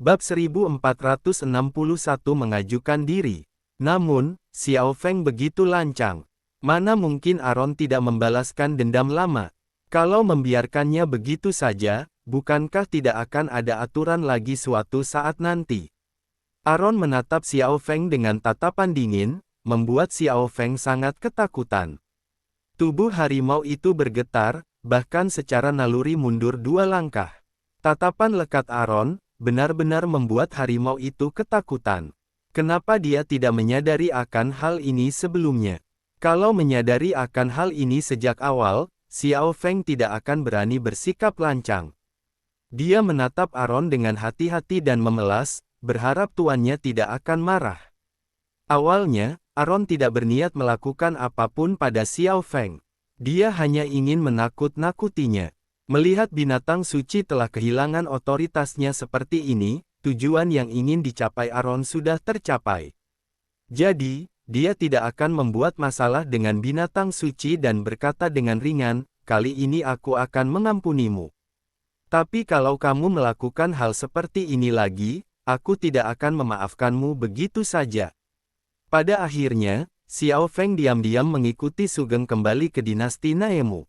Bab 1461 mengajukan diri. Namun, Xiao Feng begitu lancang. Mana mungkin Aron tidak membalaskan dendam lama? Kalau membiarkannya begitu saja, bukankah tidak akan ada aturan lagi suatu saat nanti? Aron menatap Xiao Feng dengan tatapan dingin, membuat Xiao Feng sangat ketakutan. Tubuh harimau itu bergetar, bahkan secara naluri mundur 2 langkah. Tatapan lekat Aron benar-benar membuat harimau itu ketakutan. Kenapa dia tidak menyadari akan hal ini sebelumnya? Kalau menyadari akan hal ini sejak awal, Xiao Feng tidak akan berani bersikap lancang. Dia menatap Aron dengan hati-hati dan memelas, berharap tuannya tidak akan marah. Awalnya, Aron tidak berniat melakukan apapun pada Xiao Feng. Dia hanya ingin menakut-nakutinya. Melihat binatang suci telah kehilangan otoritasnya seperti ini, tujuan yang ingin dicapai Aron sudah tercapai. Jadi, dia tidak akan membuat masalah dengan binatang suci dan berkata dengan ringan, "Kali ini aku akan mengampunimu. Tapi kalau kamu melakukan hal seperti ini lagi, aku tidak akan memaafkanmu begitu saja." Pada akhirnya, Xiao Feng diam-diam mengikuti Sugeng kembali ke dinasti Naemu.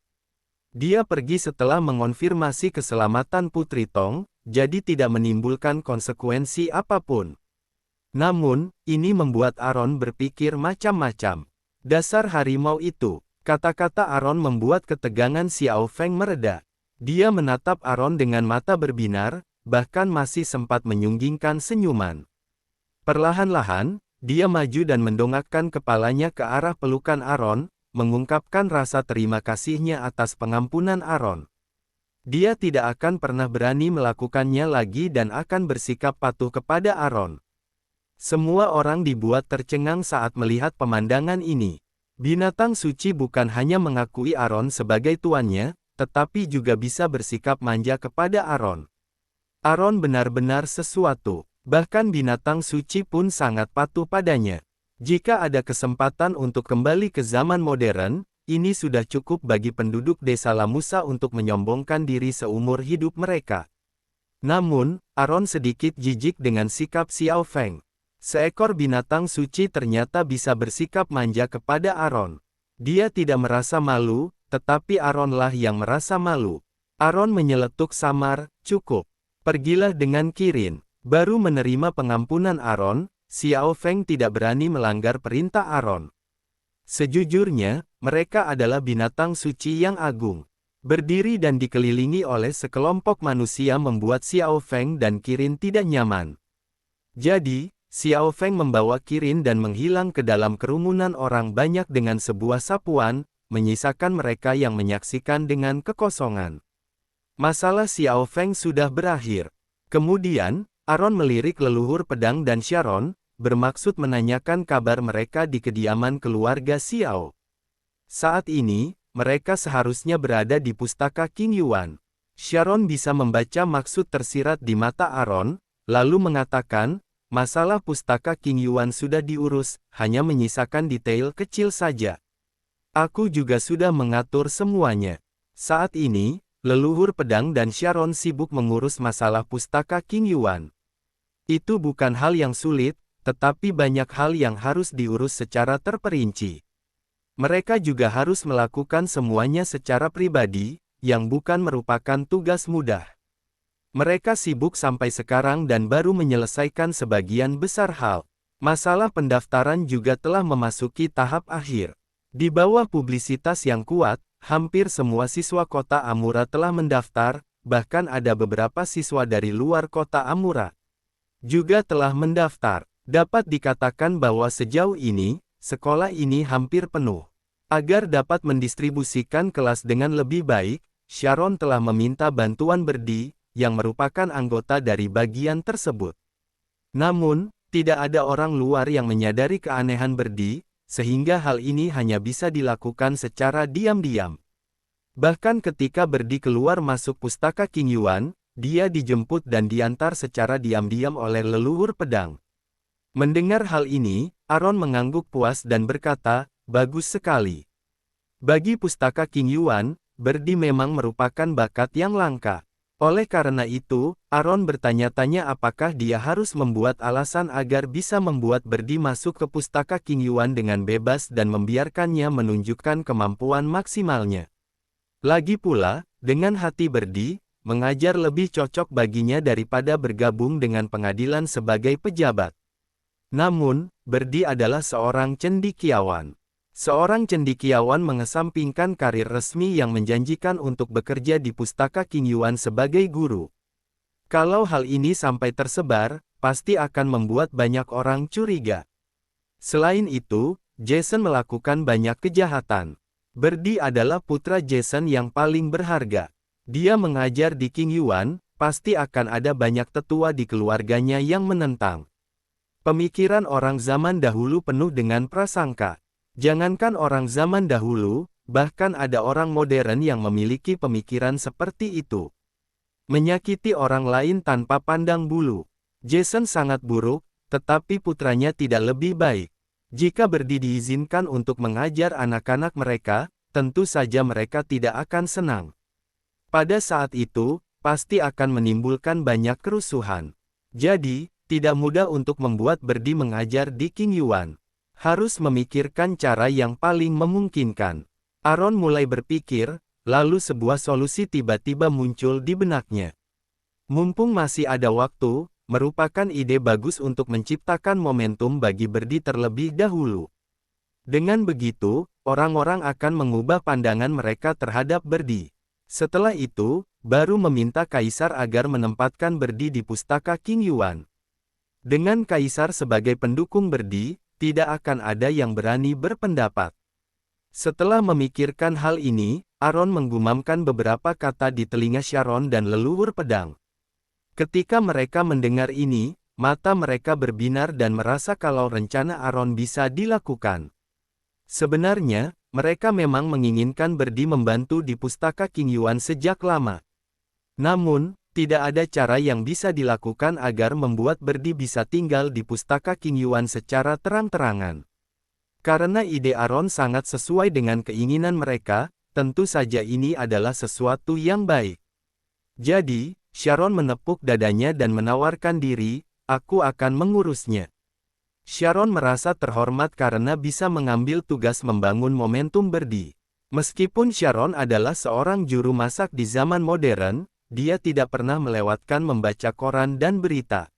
Dia pergi setelah mengonfirmasi keselamatan Putri Tong, jadi tidak menimbulkan konsekuensi apapun. Namun, ini membuat Aron berpikir macam-macam. Dasar harimau itu, kata-kata Aron membuat ketegangan Xiao Feng mereda. Dia menatap Aron dengan mata berbinar, bahkan masih sempat menyunggingkan senyuman. Perlahan-lahan, dia maju dan mendongakkan kepalanya ke arah pelukan Aron, mengungkapkan rasa terima kasihnya atas pengampunan Aron. Dia tidak akan pernah berani melakukannya lagi dan akan bersikap patuh kepada Aron. Semua orang dibuat tercengang saat melihat pemandangan ini. Binatang suci bukan hanya mengakui Aron sebagai tuannya, tetapi juga bisa bersikap manja kepada Aron. Aron benar-benar sesuatu. Bahkan binatang suci pun sangat patuh padanya. Jika ada kesempatan untuk kembali ke zaman modern, ini sudah cukup bagi penduduk desa Lamusa untuk menyombongkan diri seumur hidup mereka. Namun, Aron sedikit jijik dengan sikap Xiao Feng. Seekor binatang suci ternyata bisa bersikap manja kepada Aron. Dia tidak merasa malu, tetapi Aronlah yang merasa malu. Aron menyeletuk samar, "Cukup. Pergilah dengan Kirin." Baru menerima pengampunan Aron, Xiao Feng tidak berani melanggar perintah Aron. Sejujurnya, mereka adalah binatang suci yang agung. Berdiri dan dikelilingi oleh sekelompok manusia membuat Xiao Feng dan Kirin tidak nyaman. Jadi, Xiao Feng membawa Kirin dan menghilang ke dalam kerumunan orang banyak dengan sebuah sapuan, menyisakan mereka yang menyaksikan dengan kekosongan. Masalah Xiao Feng sudah berakhir. Kemudian, Aron melirik leluhur Pedang dan Sharon, bermaksud menanyakan kabar mereka di kediaman keluarga Xiao. Saat ini, mereka seharusnya berada di pustaka King Yuan. Sharon bisa membaca maksud tersirat di mata Aron, lalu mengatakan, "Masalah pustaka King Yuan sudah diurus, hanya menyisakan detail kecil saja. Aku juga sudah mengatur semuanya." Saat ini, leluhur Pedang dan Sharon sibuk mengurus masalah pustaka King Yuan. Itu bukan hal yang sulit, tetapi banyak hal yang harus diurus secara terperinci. Mereka juga harus melakukan semuanya secara pribadi, yang bukan merupakan tugas mudah. Mereka sibuk sampai sekarang dan baru menyelesaikan sebagian besar hal. Masalah pendaftaran juga telah memasuki tahap akhir. Di bawah publisitas yang kuat, hampir semua siswa kota Amura telah mendaftar, bahkan ada beberapa siswa dari luar kota Amura juga telah mendaftar. Dapat dikatakan bahwa sejauh ini, sekolah ini hampir penuh. Agar dapat mendistribusikan kelas dengan lebih baik, Sharon telah meminta bantuan Berdi, yang merupakan anggota dari bagian tersebut. Namun, tidak ada orang luar yang menyadari keanehan Berdi, sehingga hal ini hanya bisa dilakukan secara diam-diam. Bahkan ketika Berdi keluar masuk pustaka King Yuan, dia dijemput dan diantar secara diam-diam oleh leluhur Pedang. Mendengar hal ini, Aron mengangguk puas dan berkata, "Bagus sekali." Bagi pustaka King Yuan, Berdi memang merupakan bakat yang langka. Oleh karena itu, Aaron bertanya-tanya apakah dia harus membuat alasan agar bisa membuat Birdie masuk ke pustaka King Yuan dengan bebas dan membiarkannya menunjukkan kemampuan maksimalnya. Lagi pula, dengan hati Birdie, mengajar lebih cocok baginya daripada bergabung dengan pengadilan sebagai pejabat. Namun, Birdie adalah seorang cendekiawan. Seorang cendekiawan mengesampingkan karir resmi yang menjanjikan untuk bekerja di pustaka King Yuan sebagai guru. Kalau hal ini sampai tersebar, pasti akan membuat banyak orang curiga. Selain itu, Jason melakukan banyak kejahatan. Birdie adalah putra Jason yang paling berharga. Dia mengajar di King Yuan, pasti akan ada banyak tetua di keluarganya yang menentang. Pemikiran orang zaman dahulu penuh dengan prasangka. Jangankan orang zaman dahulu, bahkan ada orang modern yang memiliki pemikiran seperti itu. Menyakiti orang lain tanpa pandang bulu. Jason sangat buruk, tetapi putranya tidak lebih baik. Jika Birdie diizinkan untuk mengajar anak-anak mereka, tentu saja mereka tidak akan senang. Pada saat itu, pasti akan menimbulkan banyak kerusuhan. Jadi, tidak mudah untuk membuat Birdie mengajar di King Yuan. Harus memikirkan cara yang paling memungkinkan. Aaron mulai berpikir, lalu sebuah solusi tiba-tiba muncul di benaknya. Mumpung masih ada waktu, merupakan ide bagus untuk menciptakan momentum bagi Birdie terlebih dahulu. Dengan begitu, orang-orang akan mengubah pandangan mereka terhadap Birdie. Setelah itu, baru meminta Kaisar agar menempatkan Birdie di pustaka King Yuan. Dengan Kaisar sebagai pendukung Birdie, tidak akan ada yang berani berpendapat. Setelah memikirkan hal ini, Aaron menggumamkan beberapa kata di telinga Sharon dan leluhur pedang. Ketika mereka mendengar ini, mata mereka berbinar dan merasa kalau rencana Aaron bisa dilakukan. Sebenarnya, mereka memang menginginkan Birdie membantu di pustaka King Yuan sejak lama. Namun, tidak ada cara yang bisa dilakukan agar membuat Birdie bisa tinggal di pustaka King Yuan secara terang-terangan. Karena ide Aaron sangat sesuai dengan keinginan mereka, tentu saja ini adalah sesuatu yang baik. Jadi, Sharon menepuk dadanya dan menawarkan diri, aku akan mengurusnya. Sharon merasa terhormat karena bisa mengambil tugas membangun momentum Birdie. Meskipun Sharon adalah seorang juru masak di zaman modern, dia tidak pernah melewatkan membaca koran dan berita.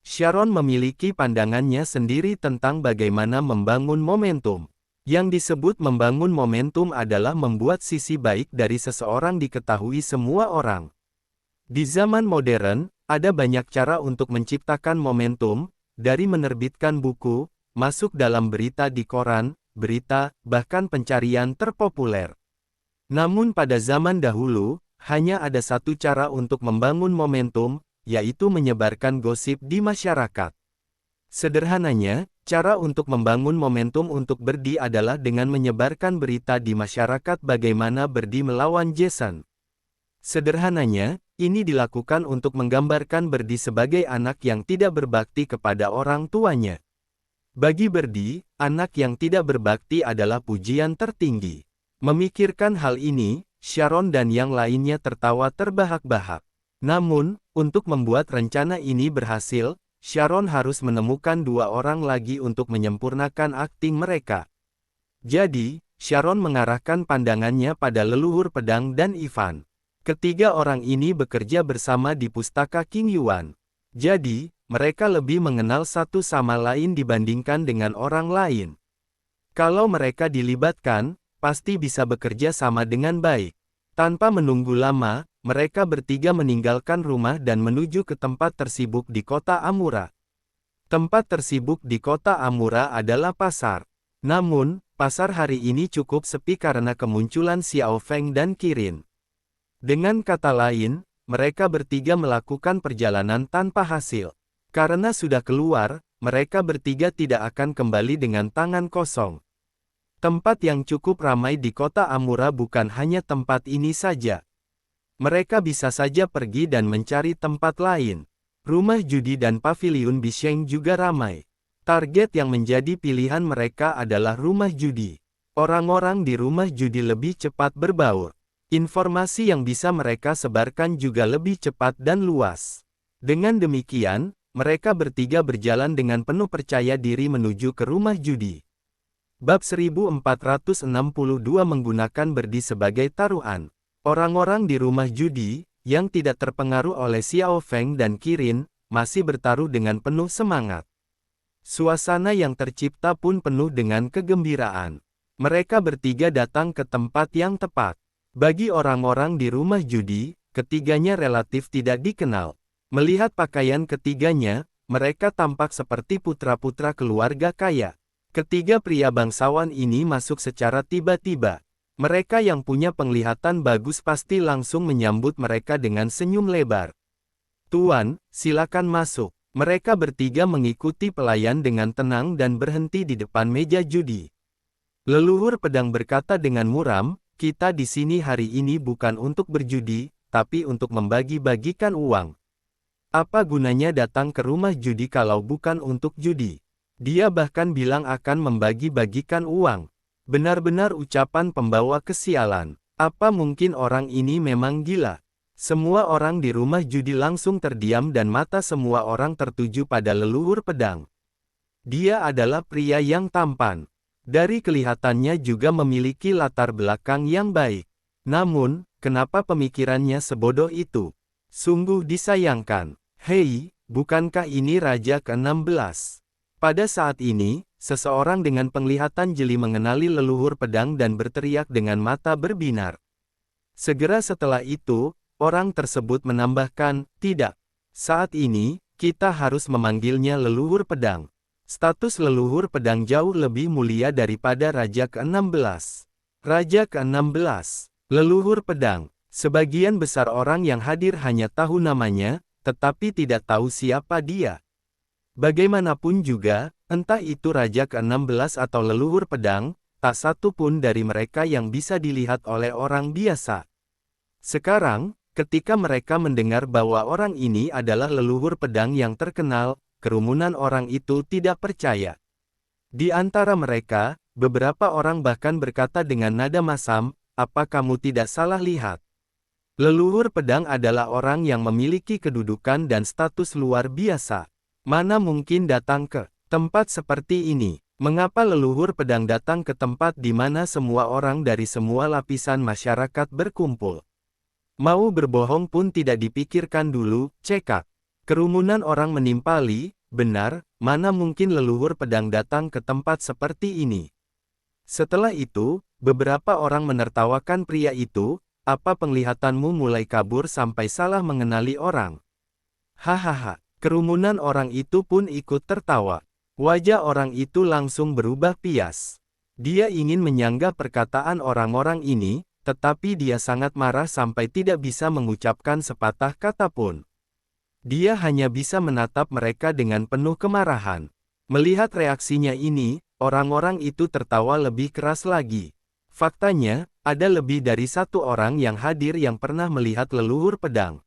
Sharon memiliki pandangannya sendiri tentang bagaimana membangun momentum. Yang disebut membangun momentum adalah membuat sisi baik dari seseorang diketahui semua orang. Di zaman modern, ada banyak cara untuk menciptakan momentum, dari menerbitkan buku, masuk dalam berita di koran, berita, bahkan pencarian terpopuler. Namun pada zaman dahulu, hanya ada satu cara untuk membangun momentum, yaitu menyebarkan gosip di masyarakat. Sederhananya, cara untuk membangun momentum untuk Birdie adalah dengan menyebarkan berita di masyarakat bagaimana Birdie melawan Jason. Sederhananya, ini dilakukan untuk menggambarkan Birdie sebagai anak yang tidak berbakti kepada orang tuanya. Bagi Birdie, anak yang tidak berbakti adalah pujian tertinggi. Memikirkan hal ini, Sharon dan yang lainnya tertawa terbahak-bahak. Namun, untuk membuat rencana ini berhasil, Sharon harus menemukan dua orang lagi untuk menyempurnakan akting mereka. Jadi, Sharon mengarahkan pandangannya pada leluhur pedang dan Ivan. Ketiga orang ini bekerja bersama di pustaka King Yuan. Jadi, mereka lebih mengenal satu sama lain dibandingkan dengan orang lain. Kalau mereka dilibatkan, pasti bisa bekerja sama dengan baik. Tanpa menunggu lama, mereka bertiga meninggalkan rumah dan menuju ke tempat tersibuk di kota Amura. Tempat tersibuk di kota Amura adalah pasar. Namun, pasar hari ini cukup sepi karena kemunculan Xiao Feng dan Kirin. Dengan kata lain, mereka bertiga melakukan perjalanan tanpa hasil. Karena sudah keluar, mereka bertiga tidak akan kembali dengan tangan kosong. Tempat yang cukup ramai di kota Amura bukan hanya tempat ini saja. Mereka bisa saja pergi dan mencari tempat lain. Rumah judi dan paviliun Bisheng juga ramai. Target yang menjadi pilihan mereka adalah rumah judi. Orang-orang di rumah judi lebih cepat berbaur. Informasi yang bisa mereka sebarkan juga lebih cepat dan luas. Dengan demikian, mereka bertiga berjalan dengan penuh percaya diri menuju ke rumah judi. Bab 1462 menggunakan berdi sebagai taruhan. Orang-orang di rumah judi, yang tidak terpengaruh oleh Xiao Feng dan Kirin, masih bertaruh dengan penuh semangat. Suasana yang tercipta pun penuh dengan kegembiraan. Mereka bertiga datang ke tempat yang tepat. Bagi orang-orang di rumah judi, ketiganya relatif tidak dikenal. Melihat pakaian ketiganya, mereka tampak seperti putra-putra keluarga kaya. Ketiga pria bangsawan ini masuk secara tiba-tiba. Mereka yang punya penglihatan bagus pasti langsung menyambut mereka dengan senyum lebar. "Tuan, silakan masuk." Mereka bertiga mengikuti pelayan dengan tenang dan berhenti di depan meja judi. Leluhur Pedang berkata dengan muram, "Kita di sini hari ini bukan untuk berjudi, tapi untuk membagi-bagikan uang. Apa gunanya datang ke rumah judi kalau bukan untuk judi?" Dia bahkan bilang akan membagi-bagikan uang. Benar-benar ucapan pembawa kesialan. Apa mungkin orang ini memang gila? Semua orang di rumah judi langsung terdiam dan mata semua orang tertuju pada Leluhur Pedang. Dia adalah pria yang tampan. Dari kelihatannya juga memiliki latar belakang yang baik. Namun, kenapa pemikirannya sebodoh itu? Sungguh disayangkan. Hei, bukankah ini Raja ke-16? Pada saat ini, seseorang dengan penglihatan jeli mengenali Leluhur Pedang dan berteriak dengan mata berbinar. Segera setelah itu, orang tersebut menambahkan, "Tidak. Saat ini, kita harus memanggilnya Leluhur Pedang. Status Leluhur Pedang jauh lebih mulia daripada Raja ke-16. Raja ke-16, Leluhur Pedang." Sebagian besar orang yang hadir hanya tahu namanya, tetapi tidak tahu siapa dia. Bagaimanapun juga, entah itu Raja ke-16 atau Leluhur Pedang, tak satu pun dari mereka yang bisa dilihat oleh orang biasa. Sekarang, ketika mereka mendengar bahwa orang ini adalah Leluhur Pedang yang terkenal, kerumunan orang itu tidak percaya. Di antara mereka, beberapa orang bahkan berkata dengan nada masam, "Apa kamu tidak salah lihat? Leluhur Pedang adalah orang yang memiliki kedudukan dan status luar biasa. Mana mungkin datang ke tempat seperti ini? Mengapa Leluhur Pedang datang ke tempat di mana semua orang dari semua lapisan masyarakat berkumpul?" Mau berbohong pun tidak dipikirkan dulu, cekak. Kerumunan orang menimpali, "Benar, mana mungkin Leluhur Pedang datang ke tempat seperti ini?" Setelah itu, beberapa orang menertawakan pria itu, "Apa penglihatanmu mulai kabur sampai salah mengenali orang?" Hahaha, kerumunan orang itu pun ikut tertawa. Wajah orang itu langsung berubah pias. Dia ingin menyanggah perkataan orang-orang ini, tetapi dia sangat marah sampai tidak bisa mengucapkan sepatah kata pun. Dia hanya bisa menatap mereka dengan penuh kemarahan. Melihat reaksinya ini, orang-orang itu tertawa lebih keras lagi. Faktanya, ada lebih dari satu orang yang hadir yang pernah melihat Leluhur Pedang.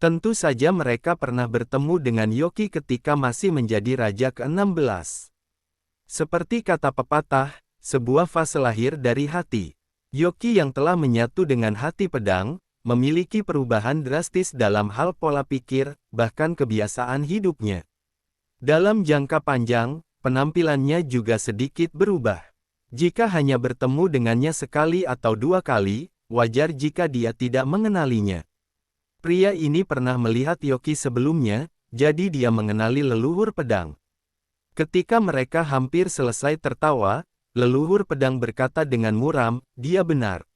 Tentu saja mereka pernah bertemu dengan Yoki ketika masih menjadi Raja ke-16. Seperti kata pepatah, sebuah fase lahir dari hati. Yoki yang telah menyatu dengan hati pedang, memiliki perubahan drastis dalam hal pola pikir, bahkan kebiasaan hidupnya. Dalam jangka panjang, penampilannya juga sedikit berubah. Jika hanya bertemu dengannya sekali atau dua kali, wajar jika dia tidak mengenalinya. Pria ini pernah melihat Yoki sebelumnya, jadi dia mengenali Leluhur Pedang. Ketika mereka hampir selesai tertawa, Leluhur Pedang berkata dengan muram, "Dia benar.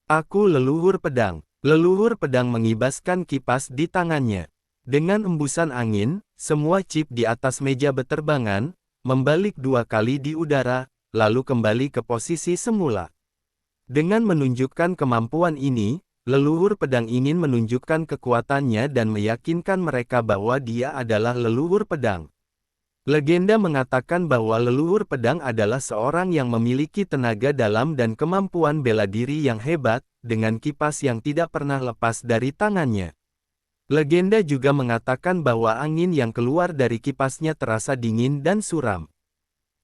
Aku Leluhur Pedang." Leluhur Pedang mengibaskan kipas di tangannya. Dengan embusan angin, semua chip di atas meja beterbangan, membalik dua kali di udara, lalu kembali ke posisi semula. Dengan menunjukkan kemampuan ini, Leluhur Pedang ingin menunjukkan kekuatannya dan meyakinkan mereka bahwa dia adalah Leluhur Pedang. Legenda mengatakan bahwa Leluhur Pedang adalah seorang yang memiliki tenaga dalam dan kemampuan bela diri yang hebat, dengan kipas yang tidak pernah lepas dari tangannya. Legenda juga mengatakan bahwa angin yang keluar dari kipasnya terasa dingin dan suram.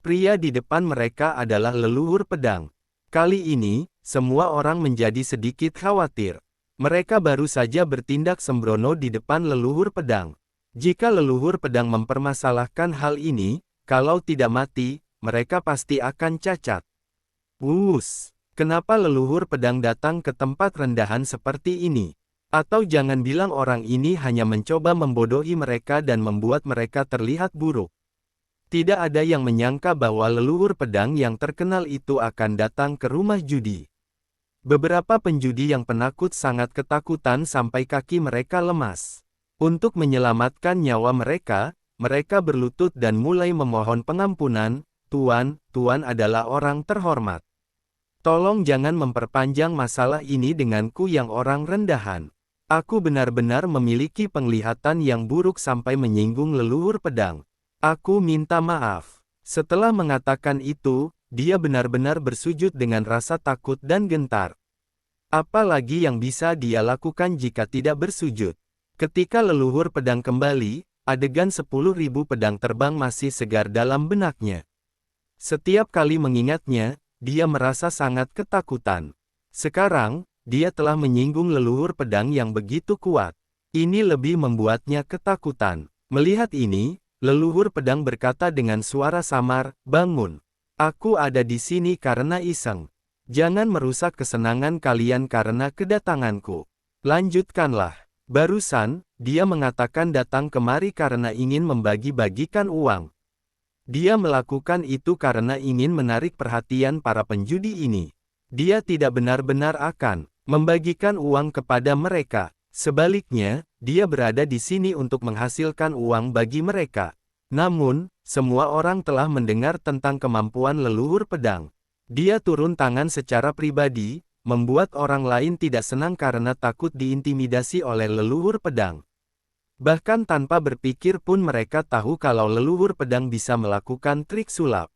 Pria di depan mereka adalah Leluhur Pedang. Kali ini, semua orang menjadi sedikit khawatir. Mereka baru saja bertindak sembrono di depan leluhur pedang. Jika leluhur pedang mempermasalahkan hal ini, kalau tidak mati, mereka pasti akan cacat. Kenapa leluhur pedang datang ke tempat rendahan seperti ini? Atau jangan bilang orang ini hanya mencoba membodohi mereka dan membuat mereka terlihat buruk. Tidak ada yang menyangka bahwa leluhur pedang yang terkenal itu akan datang ke rumah judi. Beberapa penjudi yang penakut sangat ketakutan sampai kaki mereka lemas. Untuk menyelamatkan nyawa mereka, mereka berlutut dan mulai memohon pengampunan. Tuan, Tuan adalah orang terhormat. Tolong jangan memperpanjang masalah ini denganku yang orang rendahan. Aku benar-benar memiliki penglihatan yang buruk sampai menyinggung leluhur pedang. Aku minta maaf. Setelah mengatakan itu, dia benar-benar bersujud dengan rasa takut dan gentar. Apalagi yang bisa dia lakukan jika tidak bersujud? Ketika leluhur pedang kembali, adegan 10.000 pedang terbang masih segar dalam benaknya. Setiap kali mengingatnya, dia merasa sangat ketakutan. Sekarang, dia telah menyinggung leluhur pedang yang begitu kuat. Ini lebih membuatnya ketakutan. Melihat ini, leluhur pedang berkata dengan suara samar, "Bangun. Aku ada di sini karena iseng. Jangan merusak kesenangan kalian karena kedatanganku. Lanjutkanlah." Barusan, dia mengatakan datang kemari karena ingin membagi-bagikan uang. Dia melakukan itu karena ingin menarik perhatian para penjudi ini. Dia tidak benar-benar akan membagikan uang kepada mereka. Sebaliknya, dia berada di sini untuk menghasilkan uang bagi mereka. Namun, semua orang telah mendengar tentang kemampuan leluhur pedang. Dia turun tangan secara pribadi, membuat orang lain tidak senang karena takut diintimidasi oleh leluhur pedang. Bahkan tanpa berpikir pun mereka tahu kalau leluhur pedang bisa melakukan trik sulap.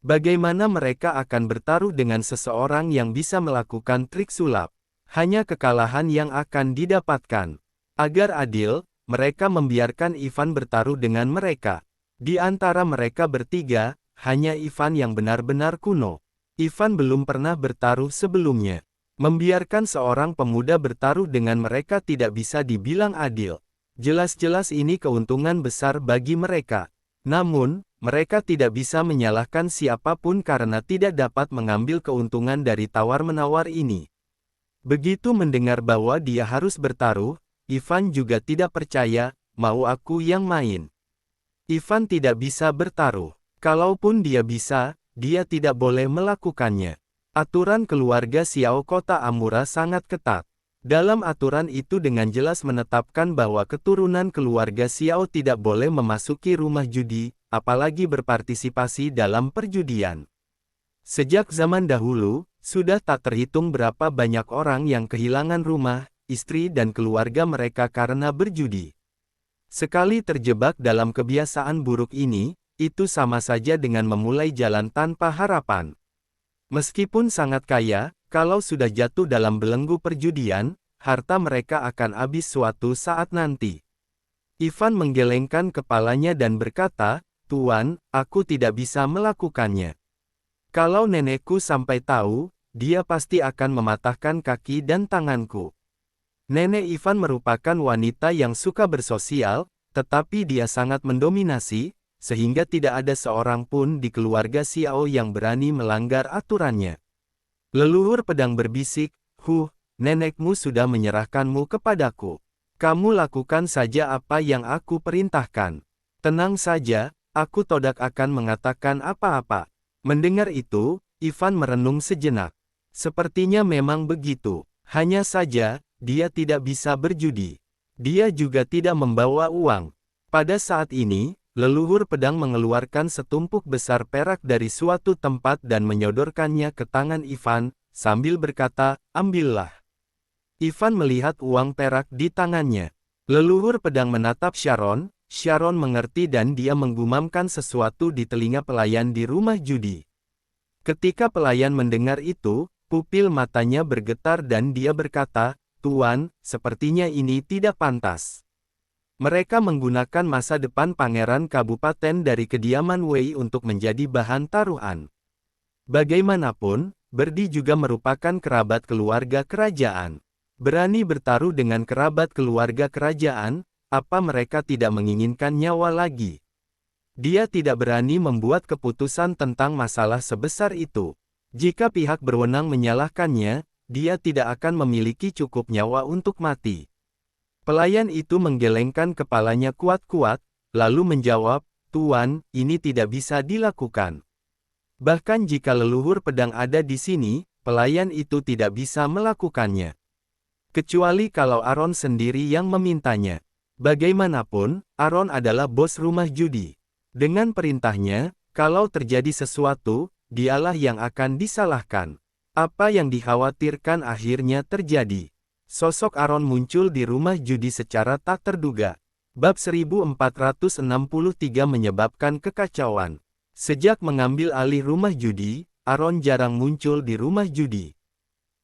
Bagaimana mereka akan bertaruh dengan seseorang yang bisa melakukan trik sulap? Hanya kekalahan yang akan didapatkan. Agar adil, mereka membiarkan Ivan bertaruh dengan mereka. Di antara mereka bertiga, hanya Ivan yang benar-benar kuno. Ivan belum pernah bertaruh sebelumnya. Membiarkan seorang pemuda bertaruh dengan mereka tidak bisa dibilang adil. Jelas-jelas ini keuntungan besar bagi mereka. Namun, mereka tidak bisa menyalahkan siapapun karena tidak dapat mengambil keuntungan dari tawar-menawar ini. Begitu mendengar bahwa dia harus bertaruh, Ivan juga tidak percaya, "Mau aku yang main?" Ivan tidak bisa bertaruh. Kalaupun dia bisa, dia tidak boleh melakukannya. Aturan keluarga Xiao Kota Amura sangat ketat. Dalam aturan itu dengan jelas menetapkan bahwa keturunan keluarga Xiao tidak boleh memasuki rumah judi, apalagi berpartisipasi dalam perjudian. Sejak zaman dahulu, sudah tak terhitung berapa banyak orang yang kehilangan rumah, istri dan keluarga mereka karena berjudi. Sekali terjebak dalam kebiasaan buruk ini, itu sama saja dengan memulai jalan tanpa harapan. Meskipun sangat kaya, kalau sudah jatuh dalam belenggu perjudian, harta mereka akan habis suatu saat nanti. Ivan menggelengkan kepalanya dan berkata, "Tuan, aku tidak bisa melakukannya. Kalau nenekku sampai tahu, dia pasti akan mematahkan kaki dan tanganku." Nenek Ivan merupakan wanita yang suka bersosial, tetapi dia sangat mendominasi, sehingga tidak ada seorang pun di keluarga Xiao yang berani melanggar aturannya. Leluhur pedang berbisik, nenekmu sudah menyerahkanmu kepadaku. Kamu lakukan saja apa yang aku perintahkan. Tenang saja, aku tidak akan mengatakan apa-apa." Mendengar itu, Ivan merenung sejenak. Sepertinya memang begitu. Hanya saja, dia tidak bisa berjudi. Dia juga tidak membawa uang. Pada saat ini, leluhur pedang mengeluarkan setumpuk besar perak dari suatu tempat dan menyodorkannya ke tangan Ivan, sambil berkata, "Ambillah." Ivan melihat uang perak di tangannya. Leluhur pedang menatap Sharon. Sharon mengerti dan dia menggumamkan sesuatu di telinga pelayan di rumah judi. Ketika pelayan mendengar itu, pupil matanya bergetar dan dia berkata, "Tuan, sepertinya ini tidak pantas." Mereka menggunakan masa depan pangeran kabupaten dari kediaman Wei untuk menjadi bahan taruhan. Bagaimanapun, Berdi juga merupakan kerabat keluarga kerajaan. Berani bertaruh dengan kerabat keluarga kerajaan, apa mereka tidak menginginkan nyawa lagi? Dia tidak berani membuat keputusan tentang masalah sebesar itu. Jika pihak berwenang menyalahkannya, dia tidak akan memiliki cukup nyawa untuk mati. Pelayan itu menggelengkan kepalanya kuat-kuat, lalu menjawab, "Tuan, ini tidak bisa dilakukan. Bahkan jika leluhur pedang ada di sini, pelayan itu tidak bisa melakukannya. Kecuali kalau Aaron sendiri yang memintanya. Bagaimanapun, Aaron adalah bos rumah judi. Dengan perintahnya, kalau terjadi sesuatu, dialah yang akan disalahkan. Apa yang dikhawatirkan akhirnya terjadi. Sosok Aaron muncul di rumah judi secara tak terduga. Bab 1463 menyebabkan kekacauan. Sejak mengambil alih rumah judi, Aaron jarang muncul di rumah judi.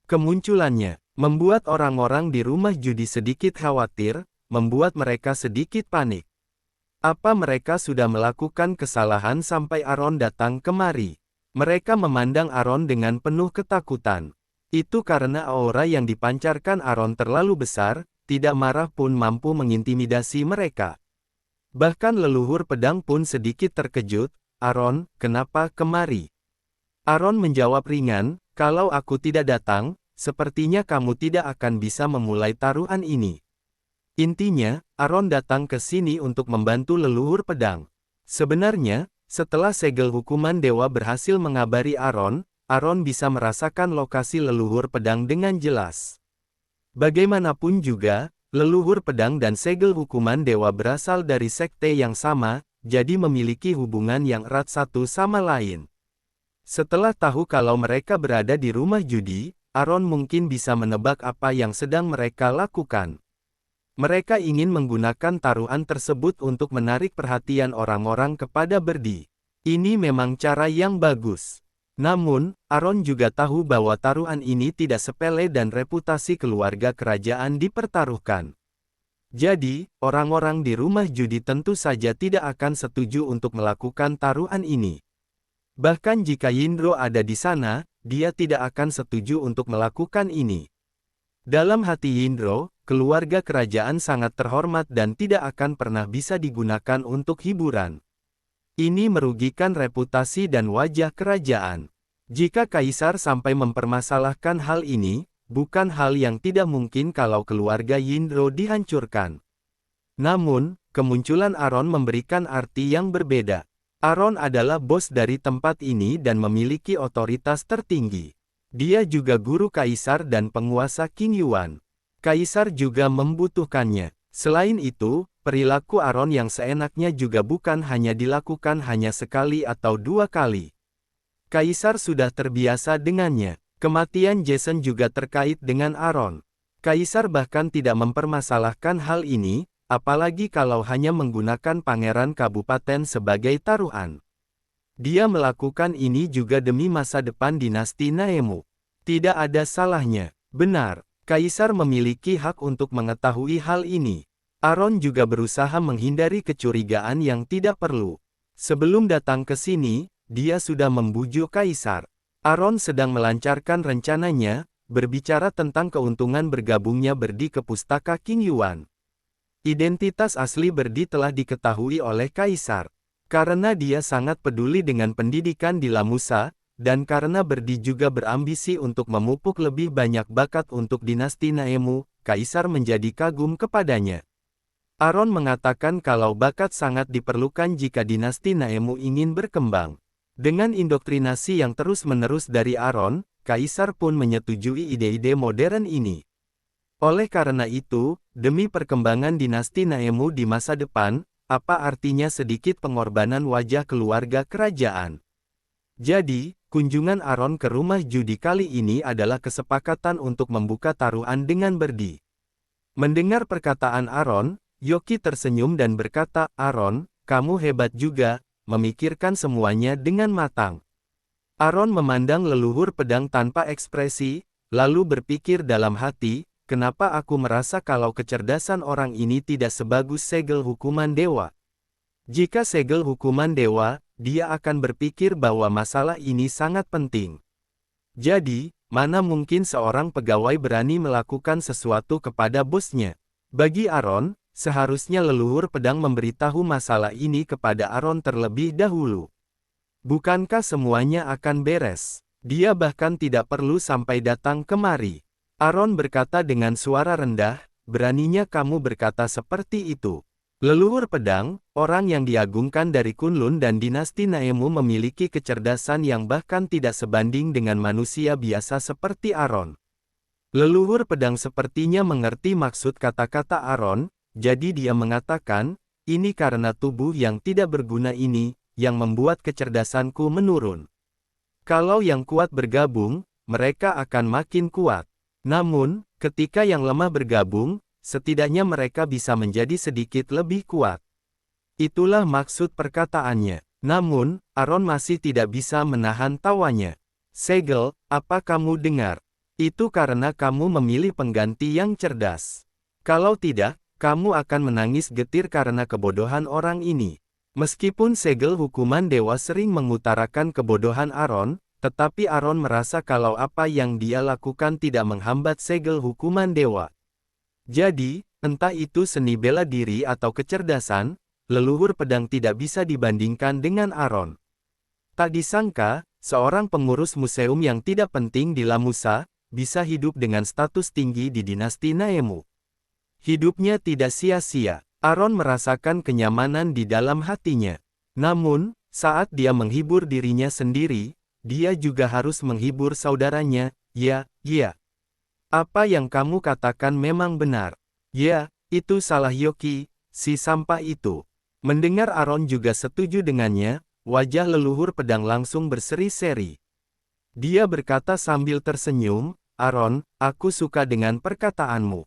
Kemunculannya membuat orang-orang di rumah judi sedikit khawatir, membuat mereka sedikit panik. Apa mereka sudah melakukan kesalahan sampai Aaron datang kemari? Mereka memandang Aaron dengan penuh ketakutan. Itu karena aura yang dipancarkan Aaron terlalu besar, tidak marah pun mampu mengintimidasi mereka. Bahkan leluhur pedang pun sedikit terkejut. "Aaron, kenapa kemari?" Aaron menjawab ringan, "Kalau aku tidak datang, sepertinya kamu tidak akan bisa memulai taruhan ini." Intinya, Aaron datang ke sini untuk membantu leluhur pedang. Sebenarnya, setelah segel hukuman dewa berhasil mengabari Aaron, Aaron bisa merasakan lokasi leluhur pedang dengan jelas. Bagaimanapun juga, leluhur pedang dan segel hukuman dewa berasal dari sekte yang sama, jadi memiliki hubungan yang erat satu sama lain. Setelah tahu kalau mereka berada di rumah judi, Aaron mungkin bisa menebak apa yang sedang mereka lakukan. Mereka ingin menggunakan taruhan tersebut untuk menarik perhatian orang-orang kepada Berdi. Ini memang cara yang bagus. Namun, Aaron juga tahu bahwa taruhan ini tidak sepele dan reputasi keluarga kerajaan dipertaruhkan. Jadi, orang-orang di rumah judi tentu saja tidak akan setuju untuk melakukan taruhan ini. Bahkan jika Yindro ada di sana, dia tidak akan setuju untuk melakukan ini. Dalam hati Yindro, keluarga kerajaan sangat terhormat dan tidak akan pernah bisa digunakan untuk hiburan. Ini merugikan reputasi dan wajah kerajaan. Jika Kaisar sampai mempermasalahkan hal ini, bukan hal yang tidak mungkin kalau keluarga Yindro dihancurkan. Namun, kemunculan Aaron memberikan arti yang berbeda. Aaron adalah bos dari tempat ini dan memiliki otoritas tertinggi. Dia juga guru Kaisar dan penguasa King Yuan. Kaisar juga membutuhkannya. Selain itu, perilaku Aaron yang seenaknya juga bukan hanya dilakukan hanya sekali atau dua kali. Kaisar sudah terbiasa dengannya. Kematian Jason juga terkait dengan Aaron. Kaisar bahkan tidak mempermasalahkan hal ini, apalagi kalau hanya menggunakan pangeran kabupaten sebagai taruhan. Dia melakukan ini juga demi masa depan dinasti Naemu. Tidak ada salahnya. Benar, Kaisar memiliki hak untuk mengetahui hal ini. Aaron juga berusaha menghindari kecurigaan yang tidak perlu. Sebelum datang ke sini, dia sudah membujuk Kaisar. Aaron sedang melancarkan rencananya, berbicara tentang keuntungan bergabungnya Berdi ke pustaka King Yuan. Identitas asli Berdi telah diketahui oleh Kaisar. Karena dia sangat peduli dengan pendidikan di Lamusa, dan karena Berdi juga berambisi untuk memupuk lebih banyak bakat untuk dinasti Naemu, Kaisar menjadi kagum kepadanya. Aaron mengatakan kalau bakat sangat diperlukan jika dinasti Naemu ingin berkembang. Dengan indoktrinasi yang terus-menerus dari Aaron, Kaisar pun menyetujui ide-ide modern ini. Oleh karena itu, demi perkembangan dinasti Naemu di masa depan, apa artinya sedikit pengorbanan wajah keluarga kerajaan? Jadi, kunjungan Aaron ke rumah judi kali ini adalah kesepakatan untuk membuka taruhan dengan Berdi. Mendengar perkataan Aaron, Yoki tersenyum dan berkata, "Aaron, kamu hebat juga, memikirkan semuanya dengan matang." Aaron memandang leluhur pedang tanpa ekspresi, lalu berpikir dalam hati, kenapa aku merasa kalau kecerdasan orang ini tidak sebagus segel hukuman dewa? Jika segel hukuman dewa, dia akan berpikir bahwa masalah ini sangat penting. Jadi, mana mungkin seorang pegawai berani melakukan sesuatu kepada bosnya? Bagi Aaron, seharusnya leluhur pedang memberitahu masalah ini kepada Aaron terlebih dahulu. Bukankah semuanya akan beres? Dia bahkan tidak perlu sampai datang kemari. Aaron berkata dengan suara rendah, beraninya kamu berkata seperti itu. Leluhur pedang, orang yang diagungkan dari Kunlun dan dinasti Naemu memiliki kecerdasan yang bahkan tidak sebanding dengan manusia biasa seperti Aaron. Leluhur pedang sepertinya mengerti maksud kata-kata Aaron, jadi dia mengatakan, ini karena tubuh yang tidak berguna ini, yang membuat kecerdasanku menurun. Kalau yang kuat bergabung, mereka akan makin kuat. Namun, ketika yang lemah bergabung, setidaknya mereka bisa menjadi sedikit lebih kuat. Itulah maksud perkataannya. Namun, Aaron masih tidak bisa menahan tawanya. Segel, apa kamu dengar? Itu karena kamu memilih pengganti yang cerdas. Kalau tidak, kamu akan menangis getir karena kebodohan orang ini. Meskipun segel hukuman dewa sering mengutarakan kebodohan Aaron, tetapi Aaron merasa kalau apa yang dia lakukan tidak menghambat segel hukuman dewa. Jadi, entah itu seni bela diri atau kecerdasan, leluhur pedang tidak bisa dibandingkan dengan Aaron. Tak disangka, seorang pengurus museum yang tidak penting di Lamusa, bisa hidup dengan status tinggi di dinasti Naemu. Hidupnya tidak sia-sia. Aaron merasakan kenyamanan di dalam hatinya. Namun, saat dia menghibur dirinya sendiri, dia juga harus menghibur saudaranya. Ya. Apa yang kamu katakan memang benar. Ya, itu salah Yoki, si sampah itu. Mendengar Aaron juga setuju dengannya, wajah leluhur pedang langsung berseri-seri. Dia berkata sambil tersenyum, Aaron, aku suka dengan perkataanmu.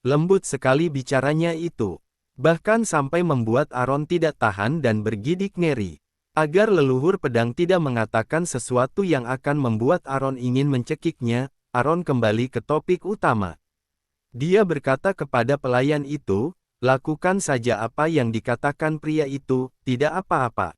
Lembut sekali bicaranya itu. Bahkan sampai membuat Aaron tidak tahan dan bergidik ngeri. Agar leluhur pedang tidak mengatakan sesuatu yang akan membuat Aaron ingin mencekiknya, Aaron kembali ke topik utama. Dia berkata kepada pelayan itu, lakukan saja apa yang dikatakan pria itu, tidak apa-apa.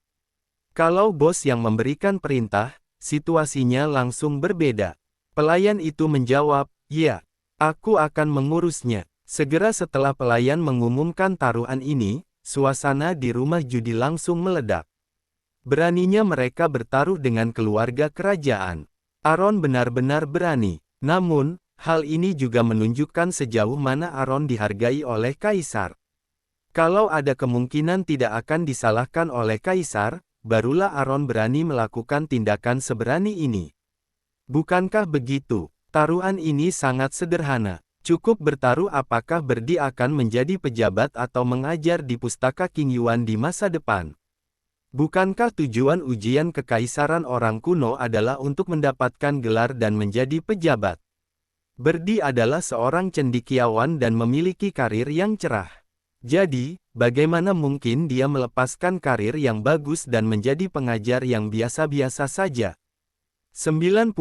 Kalau bos yang memberikan perintah, situasinya langsung berbeda. Pelayan itu menjawab, ya, aku akan mengurusnya. Segera setelah pelayan mengumumkan taruhan ini, suasana di rumah judi langsung meledak. Beraninya mereka bertaruh dengan keluarga kerajaan. Aaron benar-benar berani. Namun, hal ini juga menunjukkan sejauh mana Aaron dihargai oleh Kaisar. Kalau ada kemungkinan tidak akan disalahkan oleh Kaisar, barulah Aaron berani melakukan tindakan seberani ini. Bukankah begitu? Taruhan ini sangat sederhana. Cukup bertaruh apakah Berdi akan menjadi pejabat atau mengajar di pustaka King Yuan di masa depan. Bukankah tujuan ujian kekaisaran orang kuno adalah untuk mendapatkan gelar dan menjadi pejabat? Berdi adalah seorang cendekiawan dan memiliki karir yang cerah. Jadi, bagaimana mungkin dia melepaskan karir yang bagus dan menjadi pengajar yang biasa-biasa saja? 99%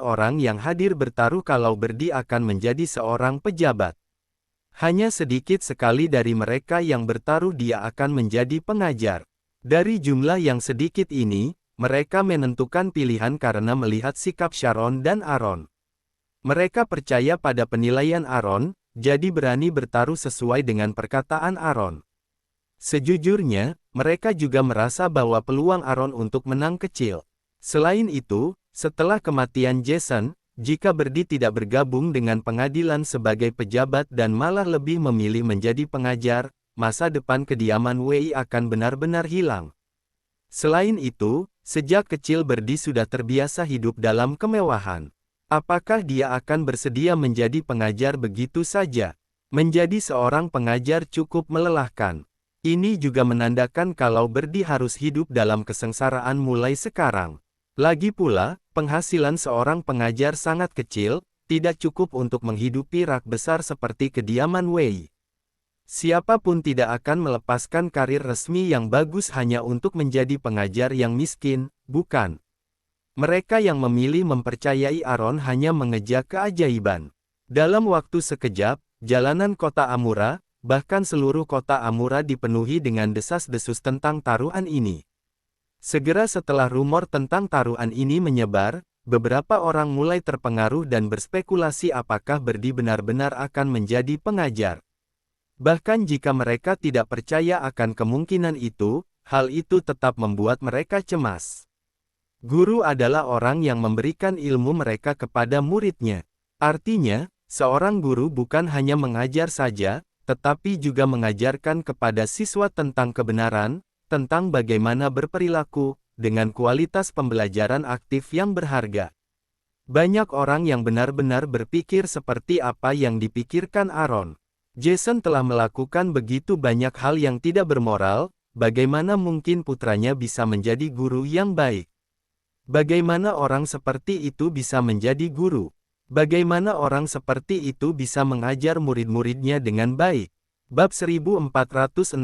orang yang hadir bertaruh kalau Berdi akan menjadi seorang pejabat. Hanya sedikit sekali dari mereka yang bertaruh dia akan menjadi pengajar. Dari jumlah yang sedikit ini, mereka menentukan pilihan karena melihat sikap Sharon dan Aaron. Mereka percaya pada penilaian Aaron, jadi berani bertaruh sesuai dengan perkataan Aaron. Sejujurnya, mereka juga merasa bahwa peluang Aaron untuk menang kecil. Selain itu, setelah kematian Jason, jika Berdi tidak bergabung dengan pengadilan sebagai pejabat dan malah lebih memilih menjadi pengajar, masa depan kediaman Wei akan benar-benar hilang. Selain itu, sejak kecil Berdi sudah terbiasa hidup dalam kemewahan. Apakah dia akan bersedia menjadi pengajar begitu saja? Menjadi seorang pengajar cukup melelahkan. Ini juga menandakan kalau Berdi harus hidup dalam kesengsaraan mulai sekarang. Lagi pula, penghasilan seorang pengajar sangat kecil, tidak cukup untuk menghidupi rak besar seperti kediaman Wei. Siapapun tidak akan melepaskan karir resmi yang bagus hanya untuk menjadi pengajar yang miskin, bukan? Mereka yang memilih mempercayai Aaron hanya mengejar keajaiban. Dalam waktu sekejap, jalanan kota Amura, bahkan seluruh kota Amura dipenuhi dengan desas-desus tentang taruhan ini. Segera setelah rumor tentang taruhan ini menyebar, beberapa orang mulai terpengaruh dan berspekulasi apakah Berdi benar-benar akan menjadi pengajar. Bahkan jika mereka tidak percaya akan kemungkinan itu, hal itu tetap membuat mereka cemas. Guru adalah orang yang memberikan ilmu mereka kepada muridnya. Artinya, seorang guru bukan hanya mengajar saja, tetapi juga mengajarkan kepada siswa tentang kebenaran, tentang bagaimana berperilaku, dengan kualitas pembelajaran aktif yang berharga. Banyak orang yang benar-benar berpikir seperti apa yang dipikirkan Aaron. Jason telah melakukan begitu banyak hal yang tidak bermoral, bagaimana mungkin putranya bisa menjadi guru yang baik? Bagaimana orang seperti itu bisa menjadi guru? Bagaimana orang seperti itu bisa mengajar murid-muridnya dengan baik? Bab 1464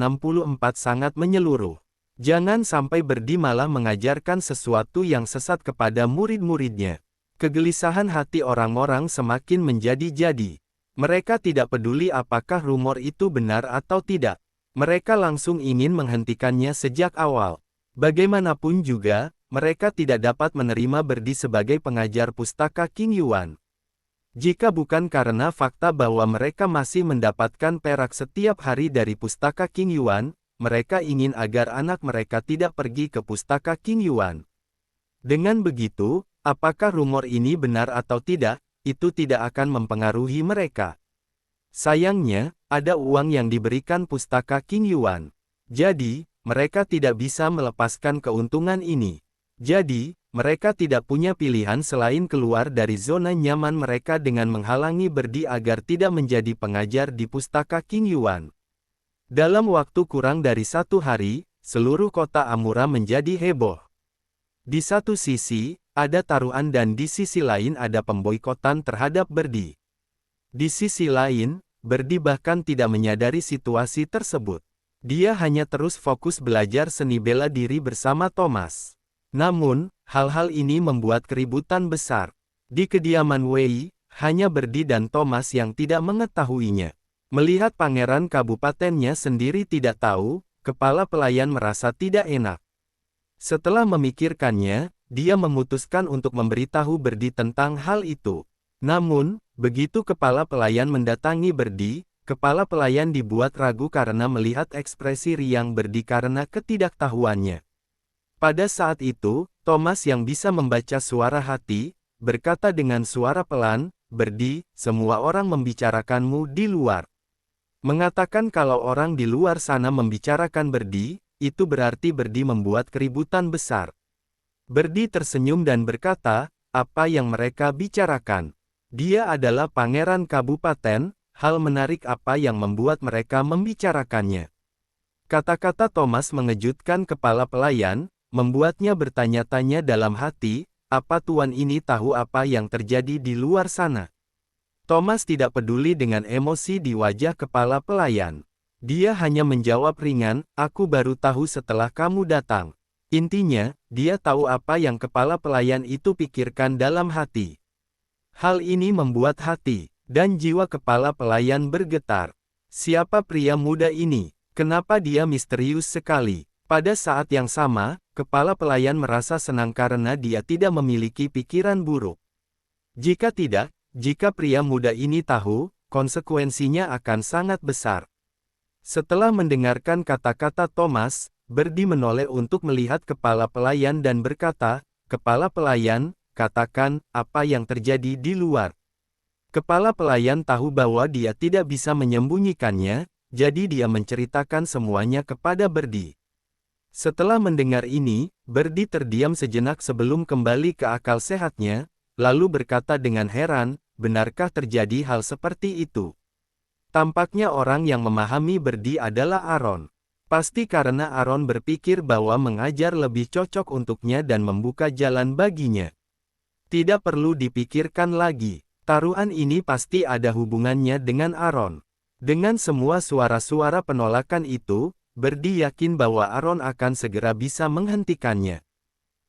sangat menyeluruh. Jangan sampai Berdi malah mengajarkan sesuatu yang sesat kepada murid-muridnya. Kegelisahan hati orang-orang semakin menjadi-jadi. Mereka tidak peduli apakah rumor itu benar atau tidak. Mereka langsung ingin menghentikannya sejak awal. Bagaimanapun juga, mereka tidak dapat menerima Berdi sebagai pengajar pustaka King Yuan. Jika bukan karena fakta bahwa mereka masih mendapatkan perak setiap hari dari pustaka King Yuan, mereka ingin agar anak mereka tidak pergi ke pustaka King Yuan. Dengan begitu, apakah rumor ini benar atau tidak, itu tidak akan mempengaruhi mereka. Sayangnya, ada uang yang diberikan pustaka King Yuan. Jadi, mereka tidak bisa melepaskan keuntungan ini. Jadi, mereka tidak punya pilihan selain keluar dari zona nyaman mereka dengan menghalangi Berdi agar tidak menjadi pengajar di pustaka King Yuan. Dalam waktu kurang dari 1 hari, seluruh kota Amura menjadi heboh. Di satu sisi, ada taruhan dan di sisi lain ada pemboikotan terhadap Berdi. Di sisi lain, Berdi bahkan tidak menyadari situasi tersebut. Dia hanya terus fokus belajar seni bela diri bersama Thomas. Namun, hal-hal ini membuat keributan besar. Di kediaman Wei, hanya Berdi dan Thomas yang tidak mengetahuinya. Melihat pangeran kabupatennya sendiri tidak tahu, kepala pelayan merasa tidak enak. Setelah memikirkannya, dia memutuskan untuk memberitahu Berdi tentang hal itu. Namun, begitu kepala pelayan mendatangi Berdi, kepala pelayan dibuat ragu karena melihat ekspresi riang Berdi karena ketidaktahuannya. Pada saat itu, Thomas yang bisa membaca suara hati, berkata dengan suara pelan, "Berdi, semua orang membicarakanmu di luar." Mengatakan kalau orang di luar sana membicarakan Berdi, itu berarti Berdi membuat keributan besar. Berdi tersenyum dan berkata, "Apa yang mereka bicarakan? Dia adalah pangeran kabupaten, hal menarik apa yang membuat mereka membicarakannya?" Kata-kata Thomas mengejutkan kepala pelayan, membuatnya bertanya-tanya dalam hati, apa tuan ini tahu apa yang terjadi di luar sana? Thomas tidak peduli dengan emosi di wajah kepala pelayan. Dia hanya menjawab ringan, "Aku baru tahu setelah kamu datang." Intinya, dia tahu apa yang kepala pelayan itu pikirkan dalam hati. Hal ini membuat hati dan jiwa kepala pelayan bergetar. Siapa pria muda ini? Kenapa dia misterius sekali? Pada saat yang sama, kepala pelayan merasa senang karena dia tidak memiliki pikiran buruk. Jika pria muda ini tahu, konsekuensinya akan sangat besar. Setelah mendengarkan kata-kata Thomas, Berdi menoleh untuk melihat kepala pelayan dan berkata, "Kepala pelayan, katakan, apa yang terjadi di luar?" Kepala pelayan tahu bahwa dia tidak bisa menyembunyikannya, jadi dia menceritakan semuanya kepada Berdi. Setelah mendengar ini, Berdi terdiam sejenak sebelum kembali ke akal sehatnya, lalu berkata dengan heran, "Benarkah terjadi hal seperti itu?" Tampaknya orang yang memahami Berdi adalah Aaron. Pasti karena Aaron berpikir bahwa mengajar lebih cocok untuknya dan membuka jalan baginya. Tidak perlu dipikirkan lagi, taruhan ini pasti ada hubungannya dengan Aaron. Dengan semua suara-suara penolakan itu, Berdi yakin bahwa Aaron akan segera bisa menghentikannya.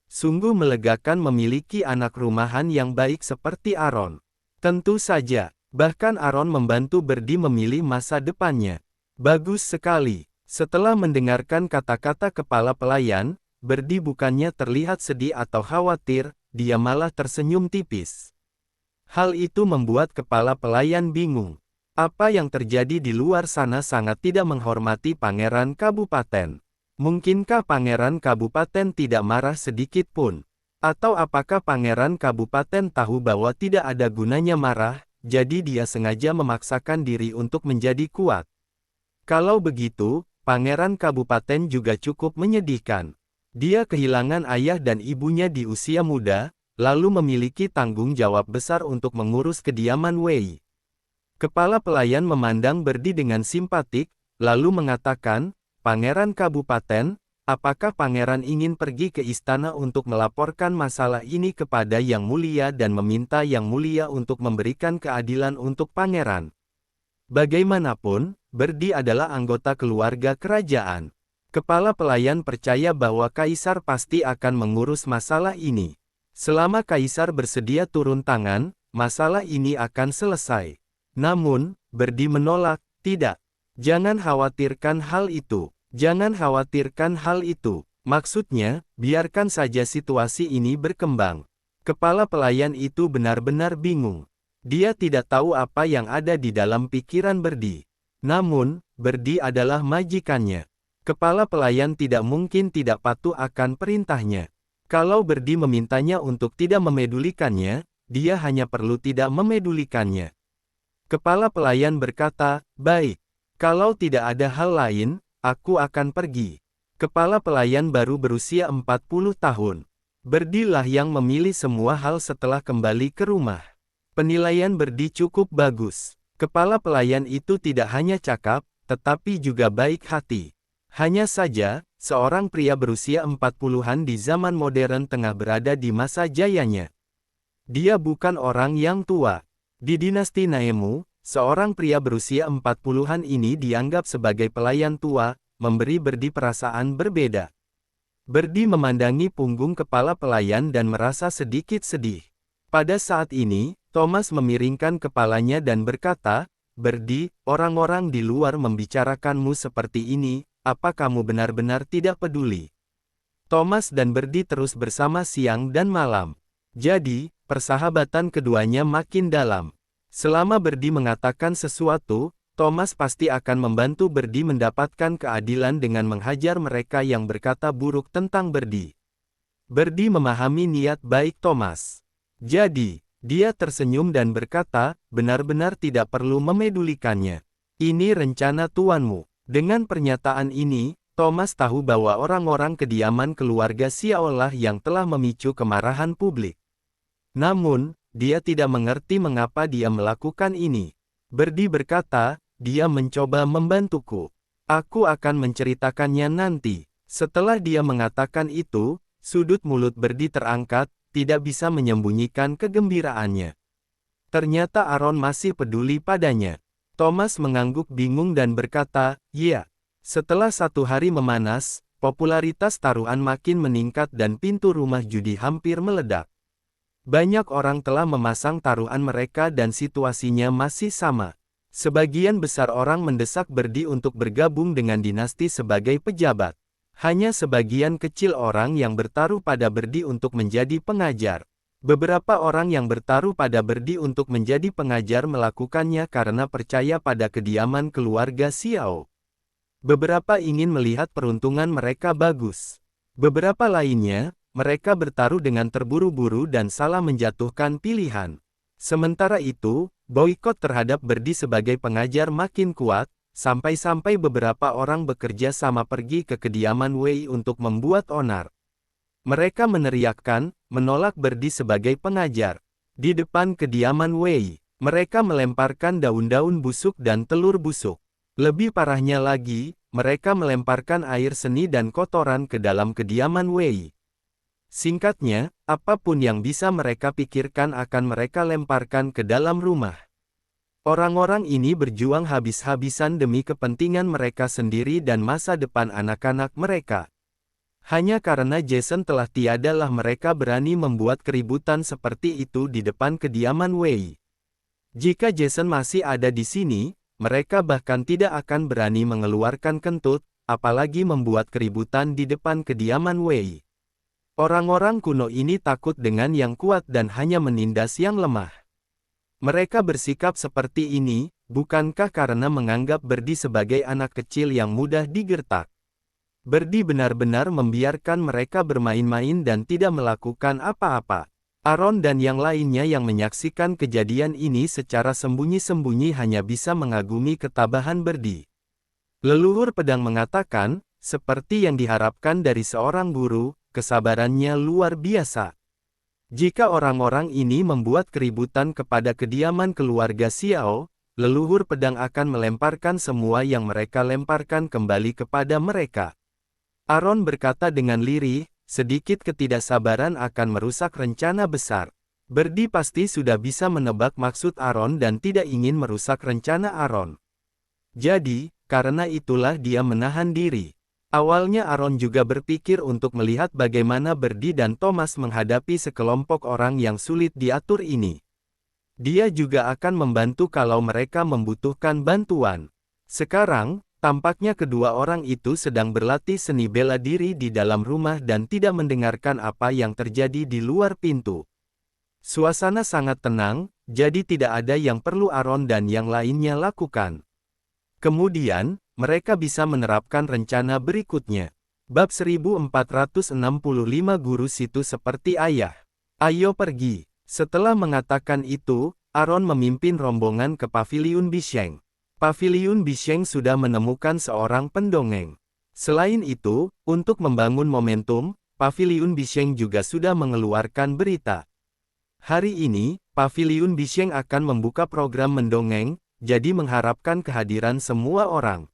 Sungguh melegakan memiliki anak rumahan yang baik seperti Aaron. Tentu saja, bahkan Aaron membantu Berdi memilih masa depannya. Bagus sekali. Setelah mendengarkan kata-kata kepala pelayan, Berdi bukannya terlihat sedih atau khawatir, dia malah tersenyum tipis. Hal itu membuat kepala pelayan bingung. Apa yang terjadi di luar sana sangat tidak menghormati Pangeran Kabupaten. Mungkinkah Pangeran Kabupaten tidak marah sedikit pun? Atau apakah Pangeran Kabupaten tahu bahwa tidak ada gunanya marah, jadi dia sengaja memaksakan diri untuk menjadi kuat? Kalau begitu, Pangeran Kabupaten juga cukup menyedihkan. Dia kehilangan ayah dan ibunya di usia muda, lalu memiliki tanggung jawab besar untuk mengurus kediaman Wei. Kepala pelayan memandang Berdi dengan simpatik, lalu mengatakan, Pangeran Kabupaten, apakah Pangeran ingin pergi ke istana untuk melaporkan masalah ini kepada Yang Mulia dan meminta Yang Mulia untuk memberikan keadilan untuk Pangeran? Bagaimanapun, Berdi adalah anggota keluarga kerajaan. Kepala pelayan percaya bahwa Kaisar pasti akan mengurus masalah ini. Selama Kaisar bersedia turun tangan, masalah ini akan selesai. Namun, Berdi menolak, tidak. Jangan khawatirkan hal itu. Jangan khawatirkan hal itu. Maksudnya, biarkan saja situasi ini berkembang. Kepala pelayan itu benar-benar bingung. Dia tidak tahu apa yang ada di dalam pikiran Berdi. Namun, Berdi adalah majikannya. Kepala pelayan tidak mungkin tidak patuh akan perintahnya. Kalau Berdi memintanya untuk tidak memedulikannya, dia hanya perlu tidak memedulikannya. Kepala pelayan berkata, baik. Kalau tidak ada hal lain, aku akan pergi. Kepala pelayan baru berusia 40 tahun. Berdilah yang memilih semua hal setelah kembali ke rumah. Penilaian Berdi cukup bagus. Kepala pelayan itu tidak hanya cakap, tetapi juga baik hati. Hanya saja, seorang pria berusia 40-an di zaman modern tengah berada di masa jayanya. Dia bukan orang yang tua. Di dinasti Naemu, seorang pria berusia 40-an ini dianggap sebagai pelayan tua, memberi Berdi perasaan berbeda. Berdi memandangi punggung kepala pelayan dan merasa sedikit sedih. Pada saat ini, Thomas memiringkan kepalanya dan berkata, Berdi, orang-orang di luar membicarakanmu seperti ini, apa kamu benar-benar tidak peduli? Thomas dan Berdi terus bersama siang dan malam. Jadi, persahabatan keduanya makin dalam. Selama Berdi mengatakan sesuatu, Thomas pasti akan membantu Berdi mendapatkan keadilan dengan menghajar mereka yang berkata buruk tentang Berdi. Berdi memahami niat baik Thomas. Jadi, dia tersenyum dan berkata, benar-benar tidak perlu memedulikannya. Ini rencana tuanmu. Dengan pernyataan ini, Thomas tahu bahwa orang-orang kediaman keluarga Xiaolah yang telah memicu kemarahan publik. Namun, dia tidak mengerti mengapa dia melakukan ini. Berdi berkata, dia mencoba membantuku. Aku akan menceritakannya nanti. Setelah dia mengatakan itu, sudut mulut Berdi terangkat, tidak bisa menyembunyikan kegembiraannya. Ternyata Aaron masih peduli padanya. Thomas mengangguk bingung dan berkata, ya. Setelah 1 hari memanas, popularitas taruhan makin meningkat dan pintu rumah judi hampir meledak. Banyak orang telah memasang taruhan mereka dan situasinya masih sama. Sebagian besar orang mendesak Berdi untuk bergabung dengan dinasti sebagai pejabat. Hanya sebagian kecil orang yang bertaruh pada Berdi untuk menjadi pengajar. Beberapa orang yang bertaruh pada Berdi untuk menjadi pengajar melakukannya karena percaya pada kediaman keluarga Xiao. Beberapa ingin melihat peruntungan mereka bagus. Beberapa lainnya, mereka bertaruh dengan terburu-buru dan salah menjatuhkan pilihan. Sementara itu, boikot terhadap Berdi sebagai pengajar makin kuat, sampai-sampai beberapa orang bekerja sama pergi ke kediaman Wei untuk membuat onar. Mereka meneriakkan, menolak Berdi sebagai pengajar. Di depan kediaman Wei, mereka melemparkan daun-daun busuk dan telur busuk. Lebih parahnya lagi, mereka melemparkan air seni dan kotoran ke dalam kediaman Wei. Singkatnya, apapun yang bisa mereka pikirkan akan mereka lemparkan ke dalam rumah. Orang-orang ini berjuang habis-habisan demi kepentingan mereka sendiri dan masa depan anak-anak mereka. Hanya karena Jason telah tiadalah mereka berani membuat keributan seperti itu di depan kediaman Wei. Jika Jason masih ada di sini, mereka bahkan tidak akan berani mengeluarkan kentut, apalagi membuat keributan di depan kediaman Wei. Orang-orang kuno ini takut dengan yang kuat dan hanya menindas yang lemah. Mereka bersikap seperti ini, bukankah karena menganggap Berdi sebagai anak kecil yang mudah digertak? Berdi benar-benar membiarkan mereka bermain-main dan tidak melakukan apa-apa. Aaron dan yang lainnya yang menyaksikan kejadian ini secara sembunyi-sembunyi hanya bisa mengagumi ketabahan Berdi. Leluhur pedang mengatakan, seperti yang diharapkan dari seorang guru, kesabarannya luar biasa. Jika orang-orang ini membuat keributan kepada kediaman keluarga Xiao, leluhur pedang akan melemparkan semua yang mereka lemparkan kembali kepada mereka. Aaron berkata dengan lirih, sedikit ketidaksabaran akan merusak rencana besar. Berdi pasti sudah bisa menebak maksud Aaron dan tidak ingin merusak rencana Aaron. Jadi, karena itulah dia menahan diri. Awalnya Aaron juga berpikir untuk melihat bagaimana Berdi dan Thomas menghadapi sekelompok orang yang sulit diatur ini. Dia juga akan membantu kalau mereka membutuhkan bantuan. Sekarang, tampaknya kedua orang itu sedang berlatih seni bela diri di dalam rumah dan tidak mendengarkan apa yang terjadi di luar pintu. Suasana sangat tenang, jadi tidak ada yang perlu Aaron dan yang lainnya lakukan. Kemudian, mereka bisa menerapkan rencana berikutnya. Bab 1465 Guru Situ Seperti Ayah. Ayo pergi. Setelah mengatakan itu, Aaron memimpin rombongan ke Paviliun Bisheng. Paviliun Bisheng sudah menemukan seorang pendongeng. Selain itu, untuk membangun momentum, Paviliun Bisheng juga sudah mengeluarkan berita. Hari ini, Paviliun Bisheng akan membuka program mendongeng, jadi mengharapkan kehadiran semua orang.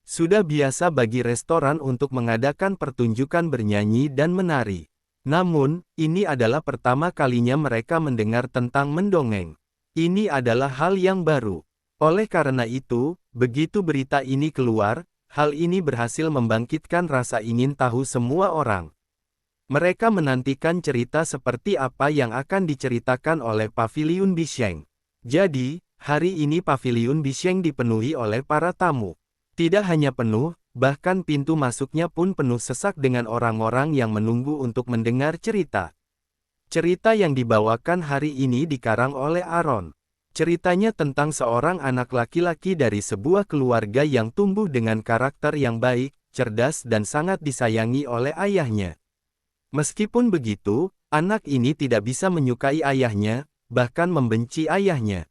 Sudah biasa bagi restoran untuk mengadakan pertunjukan bernyanyi dan menari. Namun, ini adalah pertama kalinya mereka mendengar tentang mendongeng. Ini adalah hal yang baru. Oleh karena itu, begitu berita ini keluar, hal ini berhasil membangkitkan rasa ingin tahu semua orang. Mereka menantikan cerita seperti apa yang akan diceritakan oleh Paviliun Bisheng. Jadi, hari ini Paviliun Bisheng dipenuhi oleh para tamu. Tidak hanya penuh, bahkan pintu masuknya pun penuh sesak dengan orang-orang yang menunggu untuk mendengar cerita. Cerita yang dibawakan hari ini dikarang oleh Aaron. Ceritanya tentang seorang anak laki-laki dari sebuah keluarga yang tumbuh dengan karakter yang baik, cerdas dan sangat disayangi oleh ayahnya. Meskipun begitu, anak ini tidak bisa menyukai ayahnya, bahkan membenci ayahnya.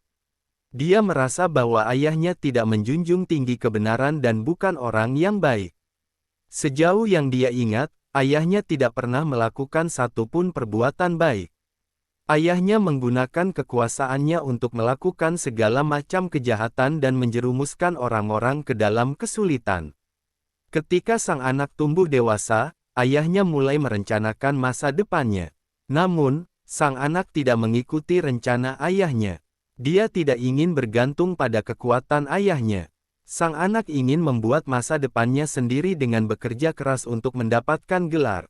Dia merasa bahwa ayahnya tidak menjunjung tinggi kebenaran dan bukan orang yang baik. Sejauh yang dia ingat, ayahnya tidak pernah melakukan satupun perbuatan baik. Ayahnya menggunakan kekuasaannya untuk melakukan segala macam kejahatan dan menjerumuskan orang-orang ke dalam kesulitan. Ketika sang anak tumbuh dewasa, ayahnya mulai merencanakan masa depannya. Namun, sang anak tidak mengikuti rencana ayahnya. Dia tidak ingin bergantung pada kekuatan ayahnya. Sang anak ingin membuat masa depannya sendiri dengan bekerja keras untuk mendapatkan gelar.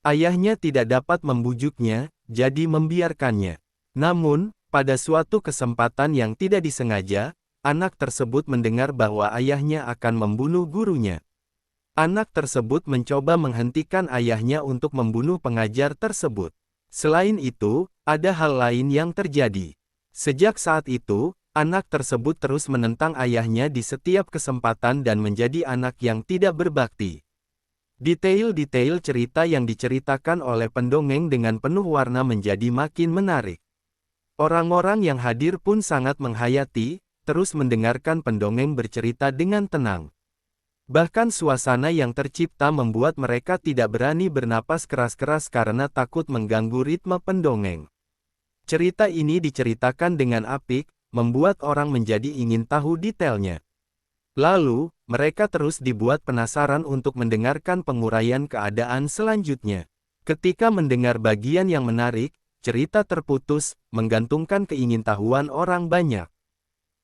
Ayahnya tidak dapat membujuknya, jadi membiarkannya. Namun, pada suatu kesempatan yang tidak disengaja, anak tersebut mendengar bahwa ayahnya akan membunuh gurunya. Anak tersebut mencoba menghentikan ayahnya untuk membunuh pengajar tersebut. Selain itu, ada hal lain yang terjadi. Sejak saat itu, anak tersebut terus menentang ayahnya di setiap kesempatan dan menjadi anak yang tidak berbakti. Detail-detail cerita yang diceritakan oleh pendongeng dengan penuh warna menjadi makin menarik. Orang-orang yang hadir pun sangat menghayati, terus mendengarkan pendongeng bercerita dengan tenang. Bahkan suasana yang tercipta membuat mereka tidak berani bernapas keras-keras karena takut mengganggu ritme pendongeng. Cerita ini diceritakan dengan apik, membuat orang menjadi ingin tahu detailnya. Lalu, mereka terus dibuat penasaran untuk mendengarkan penguraian keadaan selanjutnya. Ketika mendengar bagian yang menarik, cerita terputus, menggantungkan keingintahuan orang banyak.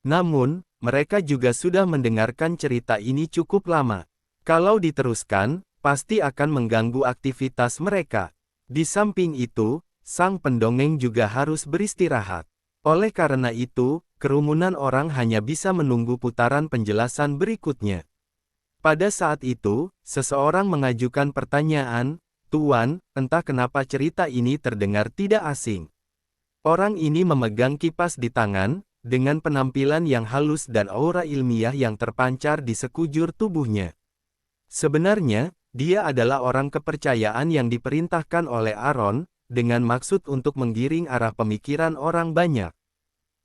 Namun, mereka juga sudah mendengarkan cerita ini cukup lama. Kalau diteruskan, pasti akan mengganggu aktivitas mereka. Di samping itu, sang pendongeng juga harus beristirahat. Oleh karena itu, kerumunan orang hanya bisa menunggu putaran penjelasan berikutnya. Pada saat itu, seseorang mengajukan pertanyaan, Tuan, entah kenapa cerita ini terdengar tidak asing. Orang ini memegang kipas di tangan, dengan penampilan yang halus dan aura ilmiah yang terpancar di sekujur tubuhnya. Sebenarnya, dia adalah orang kepercayaan yang diperintahkan oleh Aaron, dengan maksud untuk menggiring arah pemikiran orang banyak.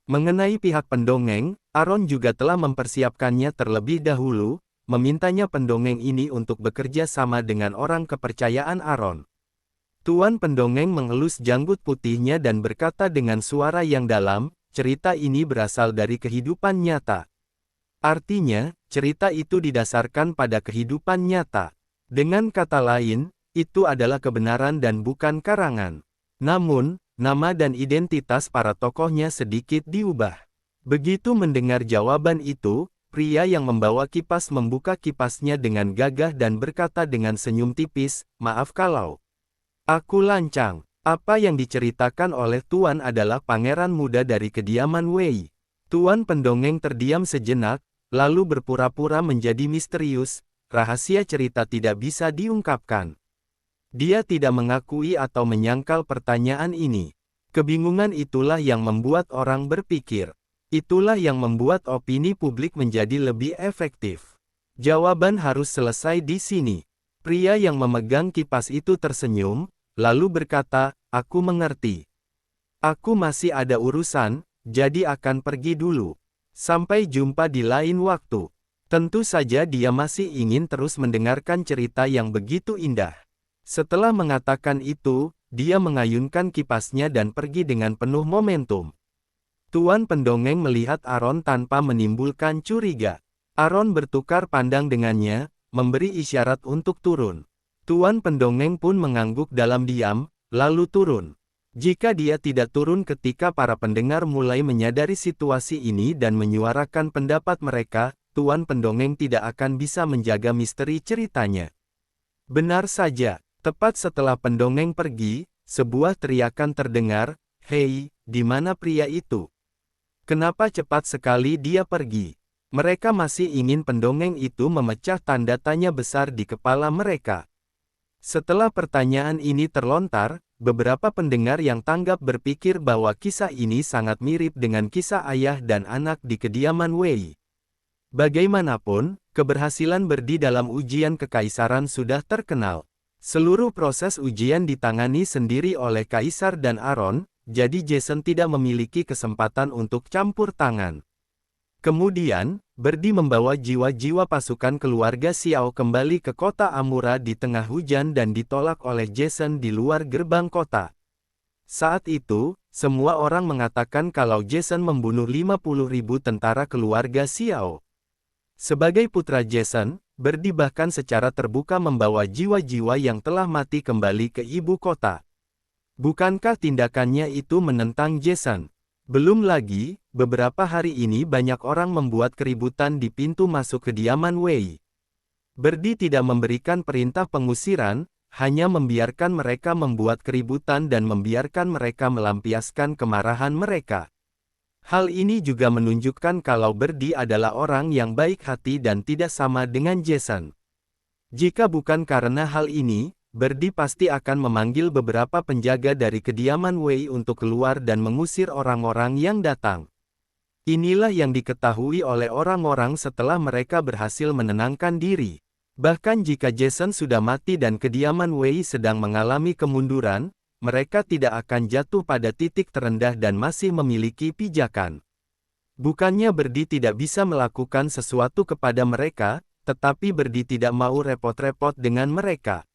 Mengenai pihak pendongeng, Aaron juga telah mempersiapkannya terlebih dahulu, memintanya pendongeng ini untuk bekerja sama dengan orang kepercayaan Aaron. Tuan pendongeng mengelus janggut putihnya dan berkata dengan suara yang dalam, cerita ini berasal dari kehidupan nyata. Artinya, cerita itu didasarkan pada kehidupan nyata. Dengan kata lain, itu adalah kebenaran dan bukan karangan. Namun, nama dan identitas para tokohnya sedikit diubah. Begitu mendengar jawaban itu, pria yang membawa kipas membuka kipasnya dengan gagah dan berkata dengan senyum tipis, "Maaf kalau aku lancang. Apa yang diceritakan oleh Tuan adalah pangeran muda dari kediaman Wei." Tuan pendongeng terdiam sejenak, lalu berpura-pura menjadi misterius, rahasia cerita tidak bisa diungkapkan. Dia tidak mengakui atau menyangkal pertanyaan ini. Kebingungan itulah yang membuat orang berpikir. Itulah yang membuat opini publik menjadi lebih efektif. Jawaban harus selesai di sini. Pria yang memegang kipas itu tersenyum, lalu berkata, "Aku mengerti. Aku masih ada urusan, jadi akan pergi dulu. Sampai jumpa di lain waktu." Tentu saja dia masih ingin terus mendengarkan cerita yang begitu indah. Setelah mengatakan itu, dia mengayunkan kipasnya dan pergi dengan penuh momentum. Tuan pendongeng melihat Aaron tanpa menimbulkan curiga. Aaron bertukar pandang dengannya, memberi isyarat untuk turun. Tuan pendongeng pun mengangguk dalam diam, lalu turun. Jika dia tidak turun ketika para pendengar mulai menyadari situasi ini dan menyuarakan pendapat mereka, Tuan pendongeng tidak akan bisa menjaga misteri ceritanya. Benar saja, tepat setelah pendongeng pergi, sebuah teriakan terdengar, "Hei, di mana pria itu? Kenapa cepat sekali dia pergi?" Mereka masih ingin pendongeng itu memecah tanda tanya besar di kepala mereka. Setelah pertanyaan ini terlontar, beberapa pendengar yang tanggap berpikir bahwa kisah ini sangat mirip dengan kisah ayah dan anak di kediaman Wei. Bagaimanapun, keberhasilan Berdi dalam ujian kekaisaran sudah terkenal. Seluruh proses ujian ditangani sendiri oleh Kaisar dan Aaron, jadi Jason tidak memiliki kesempatan untuk campur tangan. Kemudian, Berdi membawa jiwa-jiwa pasukan keluarga Xiao kembali ke kota Amura di tengah hujan dan ditolak oleh Jason di luar gerbang kota. Saat itu, semua orang mengatakan kalau Jason membunuh 50.000 tentara keluarga Xiao. Sebagai putra Jason, Berdi bahkan secara terbuka membawa jiwa-jiwa yang telah mati kembali ke ibu kota. Bukankah tindakannya itu menentang Jason? Belum lagi, beberapa hari ini banyak orang membuat keributan di pintu masuk kediaman Wei. Berdi tidak memberikan perintah pengusiran, hanya membiarkan mereka membuat keributan dan membiarkan mereka melampiaskan kemarahan mereka. Hal ini juga menunjukkan kalau Berdi adalah orang yang baik hati dan tidak sama dengan Jason. Jika bukan karena hal ini, Berdi pasti akan memanggil beberapa penjaga dari kediaman Wei untuk keluar dan mengusir orang-orang yang datang. Inilah yang diketahui oleh orang-orang setelah mereka berhasil menenangkan diri. Bahkan jika Jason sudah mati dan kediaman Wei sedang mengalami kemunduran, mereka tidak akan jatuh pada titik terendah dan masih memiliki pijakan. Bukannya Berdi tidak bisa melakukan sesuatu kepada mereka, tetapi Berdi tidak mau repot-repot dengan mereka.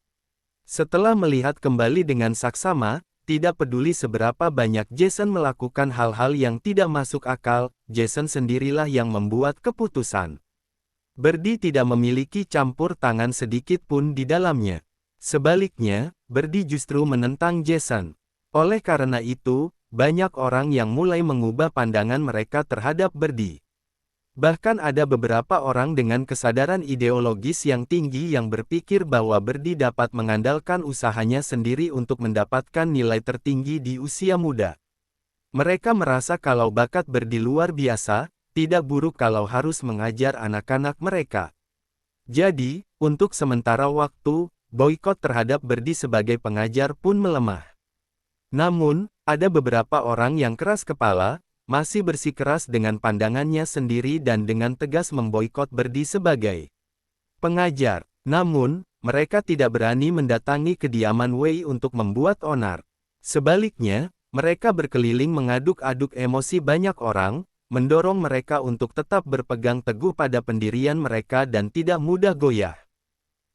Setelah melihat kembali dengan saksama, tidak peduli seberapa banyak Jason melakukan hal-hal yang tidak masuk akal, Jason sendirilah yang membuat keputusan. Berdi tidak memiliki campur tangan sedikit pun di dalamnya. Sebaliknya, Berdi justru menentang Jason. Oleh karena itu, banyak orang yang mulai mengubah pandangan mereka terhadap Berdi. Bahkan ada beberapa orang dengan kesadaran ideologis yang tinggi yang berpikir bahwa Berdi dapat mengandalkan usahanya sendiri untuk mendapatkan nilai tertinggi di usia muda. Mereka merasa kalau bakat Berdi luar biasa, tidak buruk kalau harus mengajar anak-anak mereka. Jadi, untuk sementara waktu, boikot terhadap Berdi sebagai pengajar pun melemah. Namun, ada beberapa orang yang keras kepala, masih bersikeras dengan pandangannya sendiri dan dengan tegas memboikot Berdi sebagai pengajar. Namun, mereka tidak berani mendatangi kediaman Wei untuk membuat onar. Sebaliknya, mereka berkeliling mengaduk-aduk emosi banyak orang, mendorong mereka untuk tetap berpegang teguh pada pendirian mereka dan tidak mudah goyah.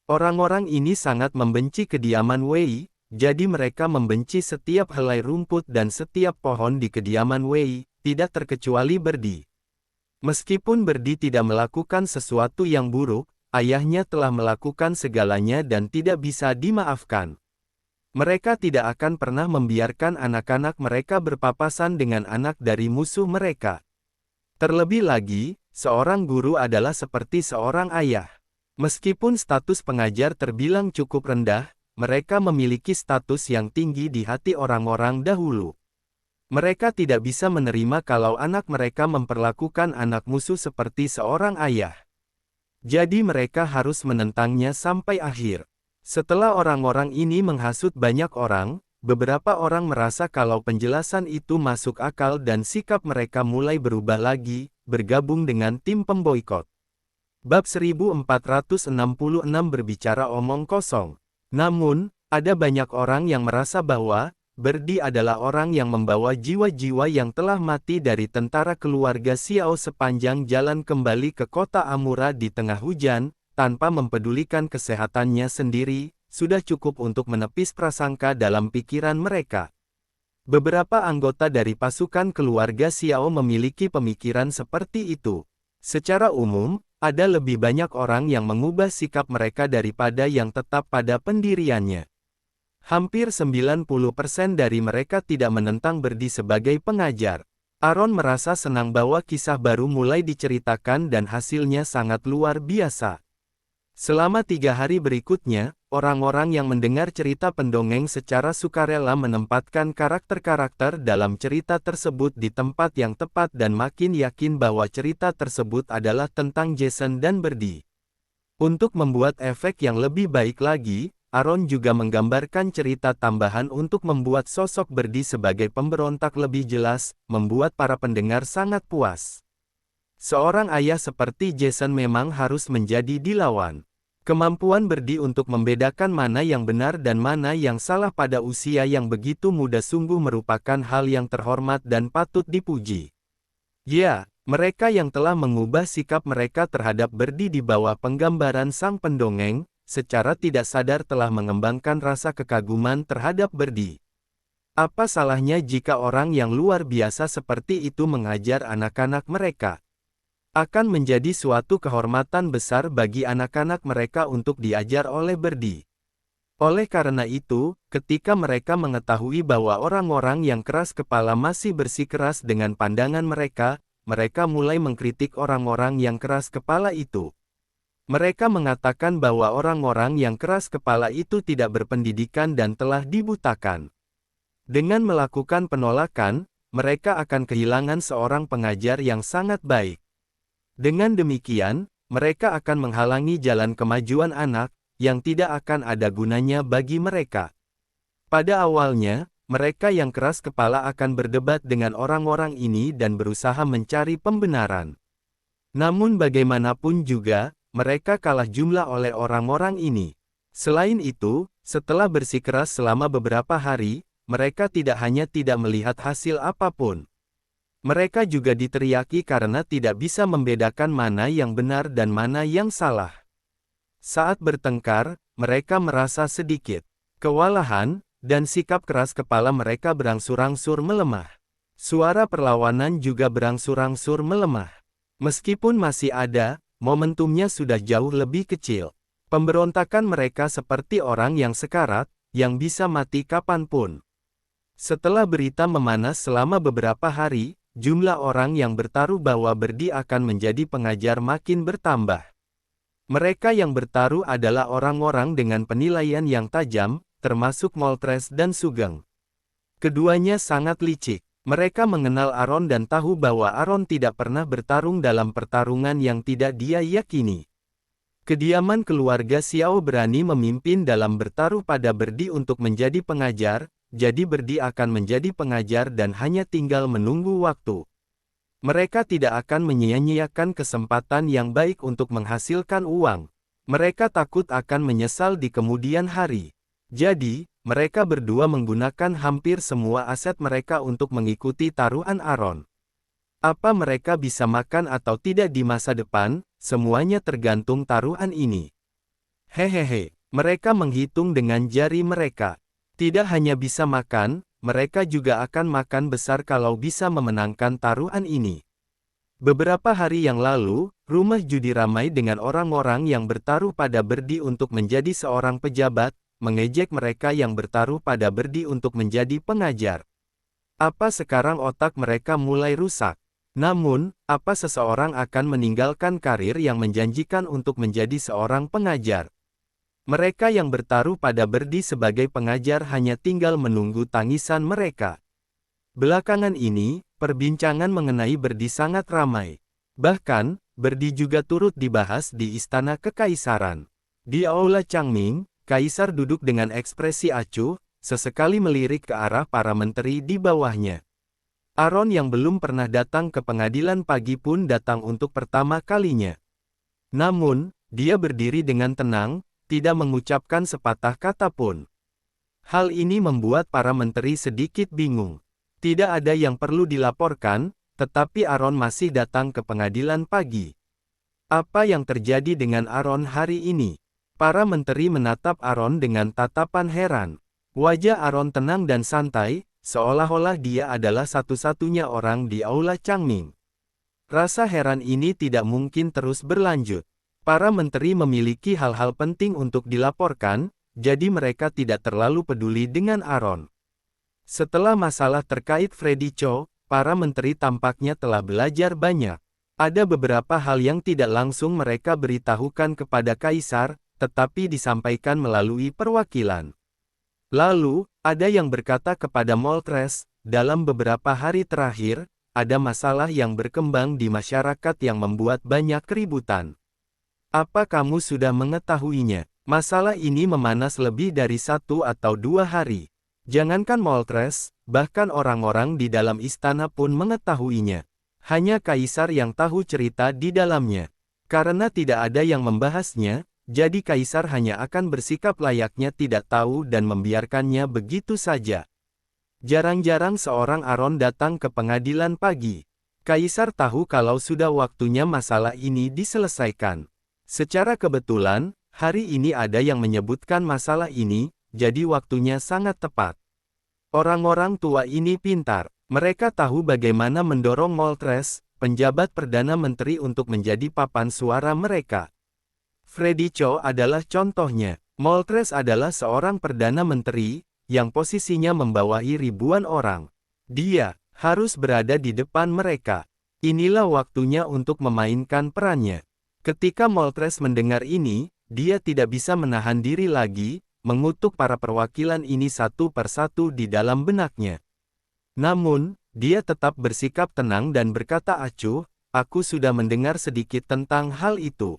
Orang-orang ini sangat membenci kediaman Wei, jadi mereka membenci setiap helai rumput dan setiap pohon di kediaman Wei, tidak terkecuali Berdi. Meskipun Berdi tidak melakukan sesuatu yang buruk, ayahnya telah melakukan segalanya dan tidak bisa dimaafkan. Mereka tidak akan pernah membiarkan anak-anak mereka berpapasan dengan anak dari musuh mereka. Terlebih lagi, seorang guru adalah seperti seorang ayah. Meskipun status pengajar terbilang cukup rendah, mereka memiliki status yang tinggi di hati orang-orang dahulu. Mereka tidak bisa menerima kalau anak mereka memperlakukan anak musuh seperti seorang ayah. Jadi mereka harus menentangnya sampai akhir. Setelah orang-orang ini menghasut banyak orang, beberapa orang merasa kalau penjelasan itu masuk akal dan sikap mereka mulai berubah lagi, bergabung dengan tim pemboikot. Bab 1466 berbicara omong kosong. Namun, ada banyak orang yang merasa bahwa Berdi adalah orang yang membawa jiwa-jiwa yang telah mati dari tentara keluarga Xiao sepanjang jalan kembali ke kota Amura di tengah hujan, tanpa mempedulikan kesehatannya sendiri, sudah cukup untuk menepis prasangka dalam pikiran mereka. Beberapa anggota dari pasukan keluarga Xiao memiliki pemikiran seperti itu. Secara umum, ada lebih banyak orang yang mengubah sikap mereka daripada yang tetap pada pendiriannya. Hampir 90% dari mereka tidak menentang Berdi sebagai pengajar. Aaron merasa senang bahwa kisah baru mulai diceritakan dan hasilnya sangat luar biasa. Selama 3 hari berikutnya, orang-orang yang mendengar cerita pendongeng secara sukarela menempatkan karakter-karakter dalam cerita tersebut di tempat yang tepat dan makin yakin bahwa cerita tersebut adalah tentang Jason dan Berdi. Untuk membuat efek yang lebih baik lagi, Aaron juga menggambarkan cerita tambahan untuk membuat sosok Berdi sebagai pemberontak lebih jelas, membuat para pendengar sangat puas. Seorang ayah seperti Jason memang harus menjadi dilawan. Kemampuan Berdi untuk membedakan mana yang benar dan mana yang salah pada usia yang begitu muda sungguh merupakan hal yang terhormat dan patut dipuji. Ya, mereka yang telah mengubah sikap mereka terhadap Berdi di bawah penggambaran sang pendongeng, secara tidak sadar telah mengembangkan rasa kekaguman terhadap Berdi. Apa salahnya jika orang yang luar biasa seperti itu mengajar anak-anak mereka? Akan menjadi suatu kehormatan besar bagi anak-anak mereka untuk diajar oleh Berdi. Oleh karena itu, ketika mereka mengetahui bahwa orang-orang yang keras kepala masih bersikeras dengan pandangan mereka, mereka mulai mengkritik orang-orang yang keras kepala itu. Mereka mengatakan bahwa orang-orang yang keras kepala itu tidak berpendidikan dan telah dibutakan. Dengan melakukan penolakan, mereka akan kehilangan seorang pengajar yang sangat baik. Dengan demikian, mereka akan menghalangi jalan kemajuan anak, yang tidak akan ada gunanya bagi mereka. Pada awalnya, mereka yang keras kepala akan berdebat dengan orang-orang ini dan berusaha mencari pembenaran. Namun bagaimanapun juga, mereka kalah jumlah oleh orang-orang ini. Selain itu, setelah bersikeras selama beberapa hari, mereka tidak hanya tidak melihat hasil apapun. Mereka juga diteriaki karena tidak bisa membedakan mana yang benar dan mana yang salah. Saat bertengkar, mereka merasa sedikit kewalahan, dan sikap keras kepala mereka berangsur-angsur melemah. Suara perlawanan juga berangsur-angsur melemah. Meskipun masih ada, momentumnya sudah jauh lebih kecil. Pemberontakan mereka seperti orang yang sekarat, yang bisa mati kapanpun. Setelah berita memanas selama beberapa hari, jumlah orang yang bertaruh bahwa Berdi akan menjadi pengajar makin bertambah. Mereka yang bertaruh adalah orang-orang dengan penilaian yang tajam, termasuk Moltres dan Sugeng. Keduanya sangat licik. Mereka mengenal Aaron dan tahu bahwa Aaron tidak pernah bertarung dalam pertarungan yang tidak dia yakini. Kediaman keluarga Xiao berani memimpin dalam bertaruh pada Berdi untuk menjadi pengajar, jadi Berdi akan menjadi pengajar dan hanya tinggal menunggu waktu. Mereka tidak akan menyia-nyiakan kesempatan yang baik untuk menghasilkan uang. Mereka takut akan menyesal di kemudian hari. Jadi, mereka berdua menggunakan hampir semua aset mereka untuk mengikuti taruhan Aaron. Apa mereka bisa makan atau tidak di masa depan, semuanya tergantung taruhan ini. Hehehe, mereka menghitung dengan jari mereka. Tidak hanya bisa makan, mereka juga akan makan besar kalau bisa memenangkan taruhan ini. Beberapa hari yang lalu, rumah judi ramai dengan orang-orang yang bertaruh pada Berdi untuk menjadi seorang pejabat, mengejek mereka yang bertaruh pada Berdi untuk menjadi pengajar. Apa sekarang otak mereka mulai rusak? Namun, apa seseorang akan meninggalkan karir yang menjanjikan untuk menjadi seorang pengajar? Mereka yang bertaruh pada Berdi sebagai pengajar hanya tinggal menunggu tangisan mereka. Belakangan ini, perbincangan mengenai Berdi sangat ramai. Bahkan, Berdi juga turut dibahas di Istana Kekaisaran. Di Aula Changming, Kaisar duduk dengan ekspresi acuh, sesekali melirik ke arah para menteri di bawahnya. Aaron yang belum pernah datang ke pengadilan pagi pun datang untuk pertama kalinya. Namun, dia berdiri dengan tenang, tidak mengucapkan sepatah kata pun. Hal ini membuat para menteri sedikit bingung. Tidak ada yang perlu dilaporkan, tetapi Aaron masih datang ke pengadilan pagi. Apa yang terjadi dengan Aaron hari ini? Para menteri menatap Aaron dengan tatapan heran. Wajah Aaron tenang dan santai, seolah-olah dia adalah satu-satunya orang di Aula Changming. Rasa heran ini tidak mungkin terus berlanjut. Para menteri memiliki hal-hal penting untuk dilaporkan, jadi mereka tidak terlalu peduli dengan Aaron. Setelah masalah terkait Freddy Cho, para menteri tampaknya telah belajar banyak. Ada beberapa hal yang tidak langsung mereka beritahukan kepada Kaisar, tetapi disampaikan melalui perwakilan. Lalu, ada yang berkata kepada Moltres, dalam beberapa hari terakhir, ada masalah yang berkembang di masyarakat yang membuat banyak keributan. Apa kamu sudah mengetahuinya? Masalah ini memanas lebih dari 1 atau 2 hari. Jangankan Moltres, bahkan orang-orang di dalam istana pun mengetahuinya. Hanya Kaisar yang tahu cerita di dalamnya. Karena tidak ada yang membahasnya, jadi Kaisar hanya akan bersikap layaknya tidak tahu dan membiarkannya begitu saja. Jarang-jarang seorang Aaron datang ke pengadilan pagi. Kaisar tahu kalau sudah waktunya masalah ini diselesaikan. Secara kebetulan, hari ini ada yang menyebutkan masalah ini, jadi waktunya sangat tepat. Orang-orang tua ini pintar. Mereka tahu bagaimana mendorong Moltres, penjabat Perdana Menteri untuk menjadi papan suara mereka. Freddy Cho adalah contohnya. Moltres adalah seorang Perdana Menteri, yang posisinya membawahi ribuan orang. Dia harus berada di depan mereka. Inilah waktunya untuk memainkan perannya. Ketika Moltres mendengar ini, dia tidak bisa menahan diri lagi, mengutuk para perwakilan ini satu persatu di dalam benaknya. Namun, dia tetap bersikap tenang dan berkata acuh, aku sudah mendengar sedikit tentang hal itu.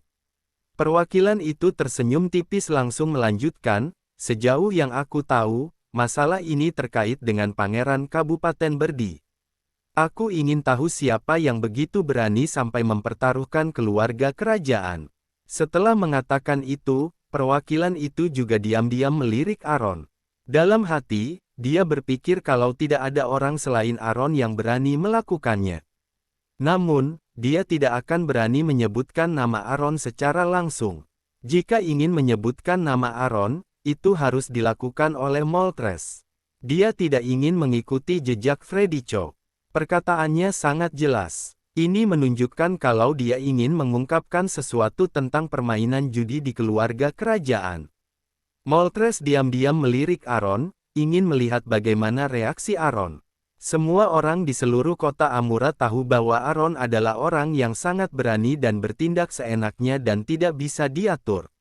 Perwakilan itu tersenyum tipis langsung melanjutkan, sejauh yang aku tahu, masalah ini terkait dengan Pangeran Kabupaten Berdi. Aku ingin tahu siapa yang begitu berani sampai mempertaruhkan keluarga kerajaan. Setelah mengatakan itu, perwakilan itu juga diam-diam melirik Aaron. Dalam hati, dia berpikir kalau tidak ada orang selain Aaron yang berani melakukannya. Namun, dia tidak akan berani menyebutkan nama Aaron secara langsung. Jika ingin menyebutkan nama Aaron, itu harus dilakukan oleh Moltres. Dia tidak ingin mengikuti jejak Freddy Cho. Perkataannya sangat jelas. Ini menunjukkan kalau dia ingin mengungkapkan sesuatu tentang permainan judi di keluarga kerajaan. Moltres diam-diam melirik Aaron, ingin melihat bagaimana reaksi Aaron. Semua orang di seluruh kota Amura tahu bahwa Aaron adalah orang yang sangat berani dan bertindak seenaknya dan tidak bisa diatur.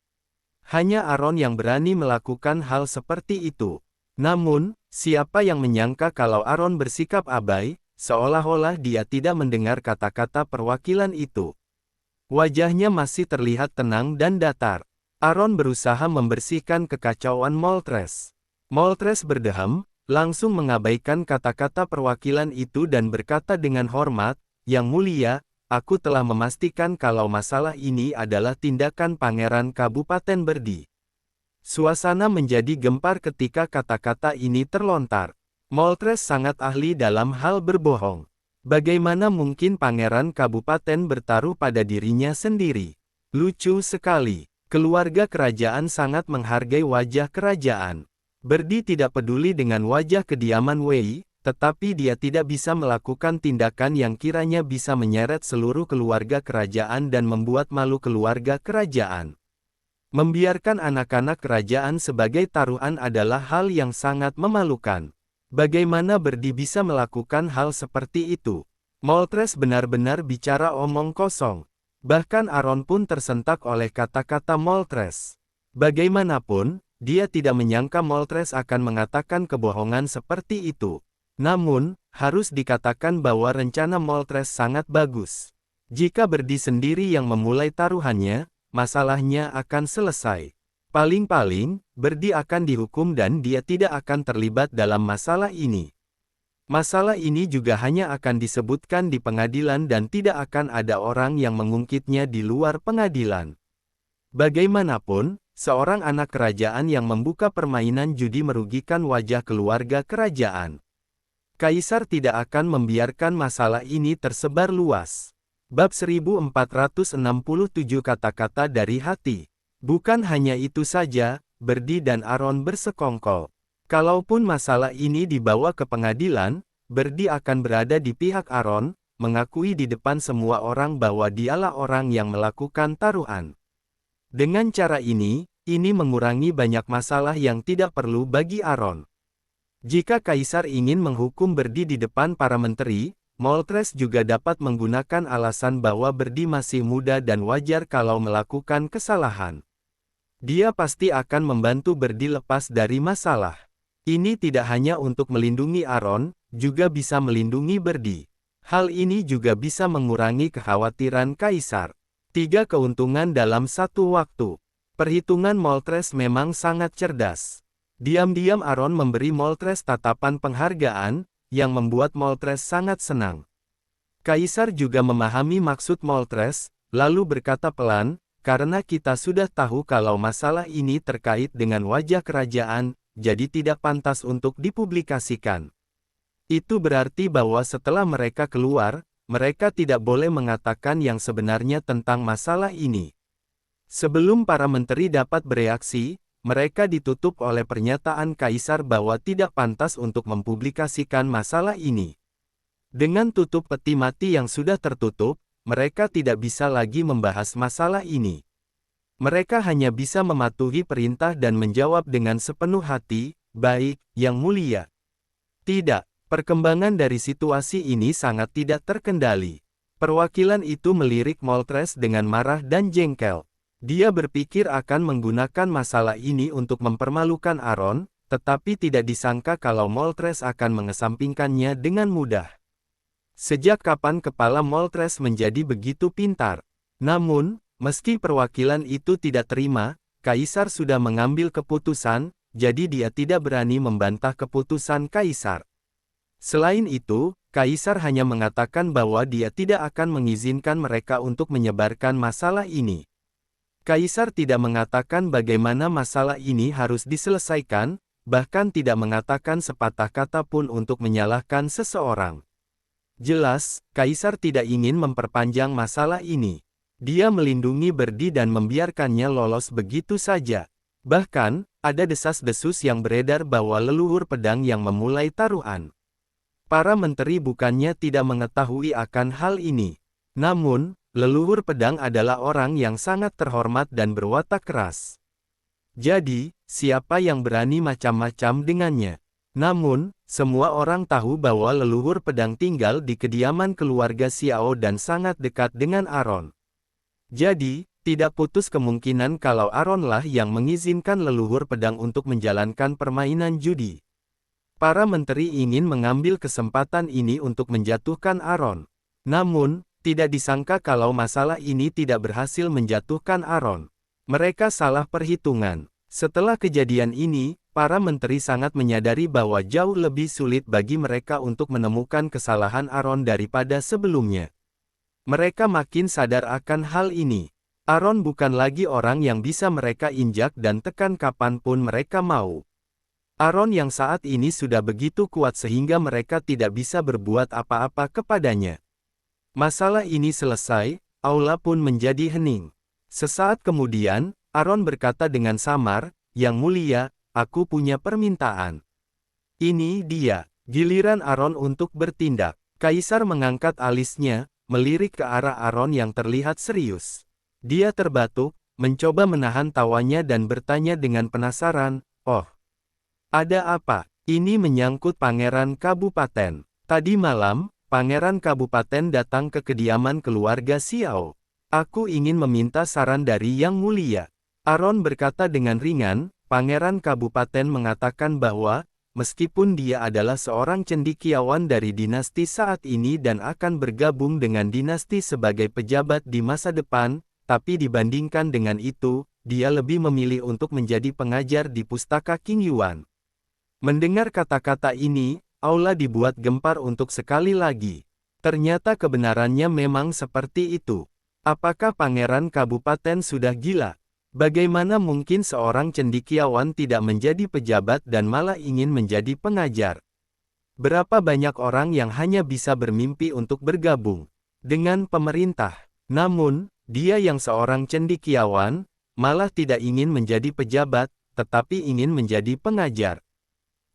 Hanya Aaron yang berani melakukan hal seperti itu. Namun, siapa yang menyangka kalau Aaron bersikap abai, seolah-olah dia tidak mendengar kata-kata perwakilan itu. Wajahnya masih terlihat tenang dan datar. Aaron berusaha membersihkan kekacauan Moltres. Moltres berdeham, langsung mengabaikan kata-kata perwakilan itu dan berkata dengan hormat, "Yang mulia, aku telah memastikan kalau masalah ini adalah tindakan Pangeran Kabupaten Berdi." Suasana menjadi gempar ketika kata-kata ini terlontar. Moltres sangat ahli dalam hal berbohong. Bagaimana mungkin Pangeran Kabupaten bertaruh pada dirinya sendiri? Lucu sekali. Keluarga kerajaan sangat menghargai wajah kerajaan. Berdi tidak peduli dengan wajah kediaman Wei, tetapi dia tidak bisa melakukan tindakan yang kiranya bisa menyeret seluruh keluarga kerajaan dan membuat malu keluarga kerajaan. Membiarkan anak-anak kerajaan sebagai taruhan adalah hal yang sangat memalukan. Bagaimana Berdi bisa melakukan hal seperti itu? Moltres benar-benar bicara omong kosong. Bahkan Aaron pun tersentak oleh kata-kata Moltres. Bagaimanapun, dia tidak menyangka Moltres akan mengatakan kebohongan seperti itu. Namun, harus dikatakan bahwa rencana Moltres sangat bagus. Jika Berdi sendiri yang memulai taruhannya, masalahnya akan selesai. Paling-paling, Berdi akan dihukum dan dia tidak akan terlibat dalam masalah ini. Masalah ini juga hanya akan disebutkan di pengadilan dan tidak akan ada orang yang mengungkitnya di luar pengadilan. Bagaimanapun, seorang anak kerajaan yang membuka permainan judi merugikan wajah keluarga kerajaan. Kaisar tidak akan membiarkan masalah ini tersebar luas. Bab 1467 kata-kata dari hati. Bukan hanya itu saja, Berdi dan Aaron bersekongkol. Kalaupun masalah ini dibawa ke pengadilan, Berdi akan berada di pihak Aaron, mengakui di depan semua orang bahwa dialah orang yang melakukan taruhan. Dengan cara ini mengurangi banyak masalah yang tidak perlu bagi Aaron. Jika Kaisar ingin menghukum Berdi di depan para menteri, Moltres juga dapat menggunakan alasan bahwa Berdi masih muda dan wajar kalau melakukan kesalahan. Dia pasti akan membantu Berdi lepas dari masalah. Ini tidak hanya untuk melindungi Aaron, juga bisa melindungi Berdi. Hal ini juga bisa mengurangi kekhawatiran Kaisar. 3 keuntungan dalam satu waktu. Perhitungan Moltres memang sangat cerdas. Diam-diam Aaron memberi Moltres tatapan penghargaan, yang membuat Moltres sangat senang. Kaisar juga memahami maksud Moltres, lalu berkata pelan, "Karena kita sudah tahu kalau masalah ini terkait dengan wajah kerajaan, jadi tidak pantas untuk dipublikasikan. Itu berarti bahwa setelah mereka keluar, mereka tidak boleh mengatakan yang sebenarnya tentang masalah ini." Sebelum para menteri dapat bereaksi, mereka ditutup oleh pernyataan Kaisar bahwa tidak pantas untuk mempublikasikan masalah ini. Dengan tutup peti mati yang sudah tertutup, mereka tidak bisa lagi membahas masalah ini. Mereka hanya bisa mematuhi perintah dan menjawab dengan sepenuh hati, "Baik, Yang Mulia." Tidak, perkembangan dari situasi ini sangat tidak terkendali. Perwakilan itu melirik Moltres dengan marah dan jengkel. Dia berpikir akan menggunakan masalah ini untuk mempermalukan Aaron, tetapi tidak disangka kalau Moltres akan mengesampingkannya dengan mudah. Sejak kapan kepala Moltres menjadi begitu pintar? Namun, meski perwakilan itu tidak terima, Kaisar sudah mengambil keputusan, jadi dia tidak berani membantah keputusan Kaisar. Selain itu, Kaisar hanya mengatakan bahwa dia tidak akan mengizinkan mereka untuk menyebarkan masalah ini. Kaisar tidak mengatakan bagaimana masalah ini harus diselesaikan, bahkan tidak mengatakan sepatah kata pun untuk menyalahkan seseorang. Jelas, Kaisar tidak ingin memperpanjang masalah ini. Dia melindungi Berdi dan membiarkannya lolos begitu saja. Bahkan, ada desas-desus yang beredar bahwa leluhur pedang yang memulai taruhan. Para menteri bukannya tidak mengetahui akan hal ini. Namun, leluhur pedang adalah orang yang sangat terhormat dan berwatak keras. Jadi, siapa yang berani macam-macam dengannya? Namun, semua orang tahu bahwa leluhur pedang tinggal di kediaman keluarga Xiao dan sangat dekat dengan Aaron. Jadi, tidak putus kemungkinan kalau Aaronlah yang mengizinkan leluhur pedang untuk menjalankan permainan judi. Para menteri ingin mengambil kesempatan ini untuk menjatuhkan Aaron. Namun, Tidak disangka kalau masalah ini tidak berhasil menjatuhkan Aaron. Mereka salah perhitungan. Setelah kejadian ini, para menteri sangat menyadari bahwa jauh lebih sulit bagi mereka untuk menemukan kesalahan Aaron daripada sebelumnya. Mereka makin sadar akan hal ini. Aaron bukan lagi orang yang bisa mereka injak dan tekan kapanpun mereka mau. Aaron yang saat ini sudah begitu kuat sehingga mereka tidak bisa berbuat apa-apa kepadanya. Masalah ini selesai, aula pun menjadi hening. Sesaat kemudian, Aaron berkata dengan samar, "Yang mulia, aku punya permintaan." Ini dia, giliran Aaron untuk bertindak. Kaisar mengangkat alisnya, melirik ke arah Aaron yang terlihat serius. Dia terbatuk, mencoba menahan tawanya dan bertanya dengan penasaran, "Oh, ada apa?" "Ini menyangkut Pangeran Kabupaten. Tadi malam, Pangeran Kabupaten datang ke kediaman keluarga Xiao. Aku ingin meminta saran dari Yang Mulia." Aaron berkata dengan ringan, Pangeran Kabupaten mengatakan bahwa, meskipun dia adalah seorang cendekiawan dari dinasti saat ini dan akan bergabung dengan dinasti sebagai pejabat di masa depan, tapi dibandingkan dengan itu, dia lebih memilih untuk menjadi pengajar di pustaka King Yuan. Mendengar kata-kata ini, aula dibuat gempar untuk sekali lagi. Ternyata kebenarannya memang seperti itu. Apakah Pangeran Kabupaten sudah gila? Bagaimana mungkin seorang cendekiawan tidak menjadi pejabat dan malah ingin menjadi pengajar? Berapa banyak orang yang hanya bisa bermimpi untuk bergabung dengan pemerintah. Namun, dia yang seorang cendekiawan, malah tidak ingin menjadi pejabat, tetapi ingin menjadi pengajar.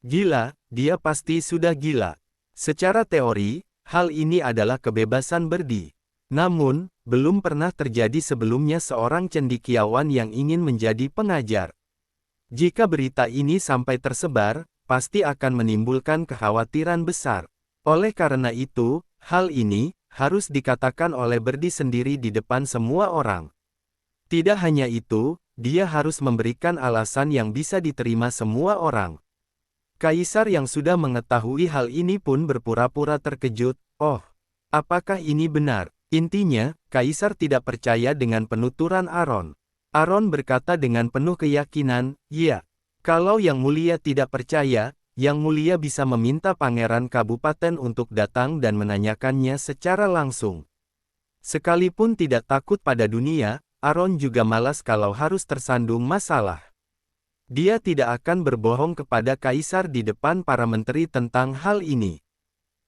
Gila, dia pasti sudah gila. Secara teori, hal ini adalah kebebasan berdi. Namun, belum pernah terjadi sebelumnya seorang cendekiawan yang ingin menjadi pengajar. Jika berita ini sampai tersebar, pasti akan menimbulkan kekhawatiran besar. Oleh karena itu, hal ini harus dikatakan oleh Berdi sendiri di depan semua orang. Tidak hanya itu, dia harus memberikan alasan yang bisa diterima semua orang. Kaisar yang sudah mengetahui hal ini pun berpura-pura terkejut. "Oh, apakah ini benar?" Intinya, Kaisar tidak percaya dengan penuturan Aaron. Aaron berkata dengan penuh keyakinan, "Ya, kalau Yang Mulia tidak percaya, Yang Mulia bisa meminta Pangeran Kabupaten untuk datang dan menanyakannya secara langsung." Sekalipun tidak takut pada dunia, Aaron juga malas kalau harus tersandung masalah. Dia tidak akan berbohong kepada Kaisar di depan para menteri tentang hal ini.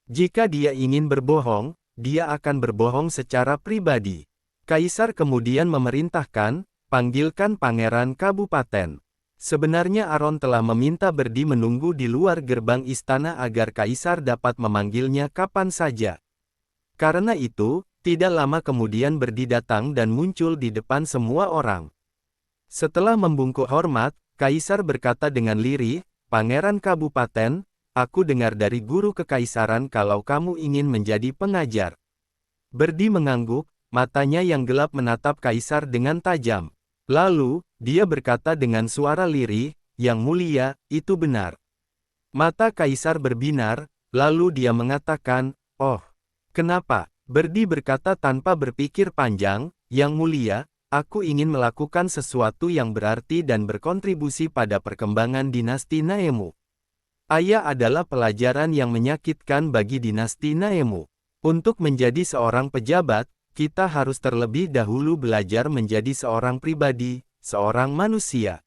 Jika dia ingin berbohong, dia akan berbohong secara pribadi. Kaisar kemudian memerintahkan, "Panggilkan Pangeran Kabupaten." Sebenarnya Aaron telah meminta Berdi menunggu di luar gerbang istana agar Kaisar dapat memanggilnya kapan saja. Karena itu, tidak lama kemudian Berdi datang dan muncul di depan semua orang. Setelah membungkuk hormat, Kaisar berkata dengan lirih, "Pangeran Kabupaten, aku dengar dari guru kekaisaran kalau kamu ingin menjadi pengajar." Berdi mengangguk, matanya yang gelap menatap Kaisar dengan tajam. Lalu, dia berkata dengan suara lirih, "Yang Mulia, itu benar." Mata Kaisar berbinar, lalu dia mengatakan, "Oh, kenapa?" Berdi berkata tanpa berpikir panjang, "Yang Mulia, aku ingin melakukan sesuatu yang berarti dan berkontribusi pada perkembangan dinasti Naemu. Ayah adalah pelajaran yang menyakitkan bagi dinasti Naemu. Untuk menjadi seorang pejabat, kita harus terlebih dahulu belajar menjadi seorang pribadi, seorang manusia.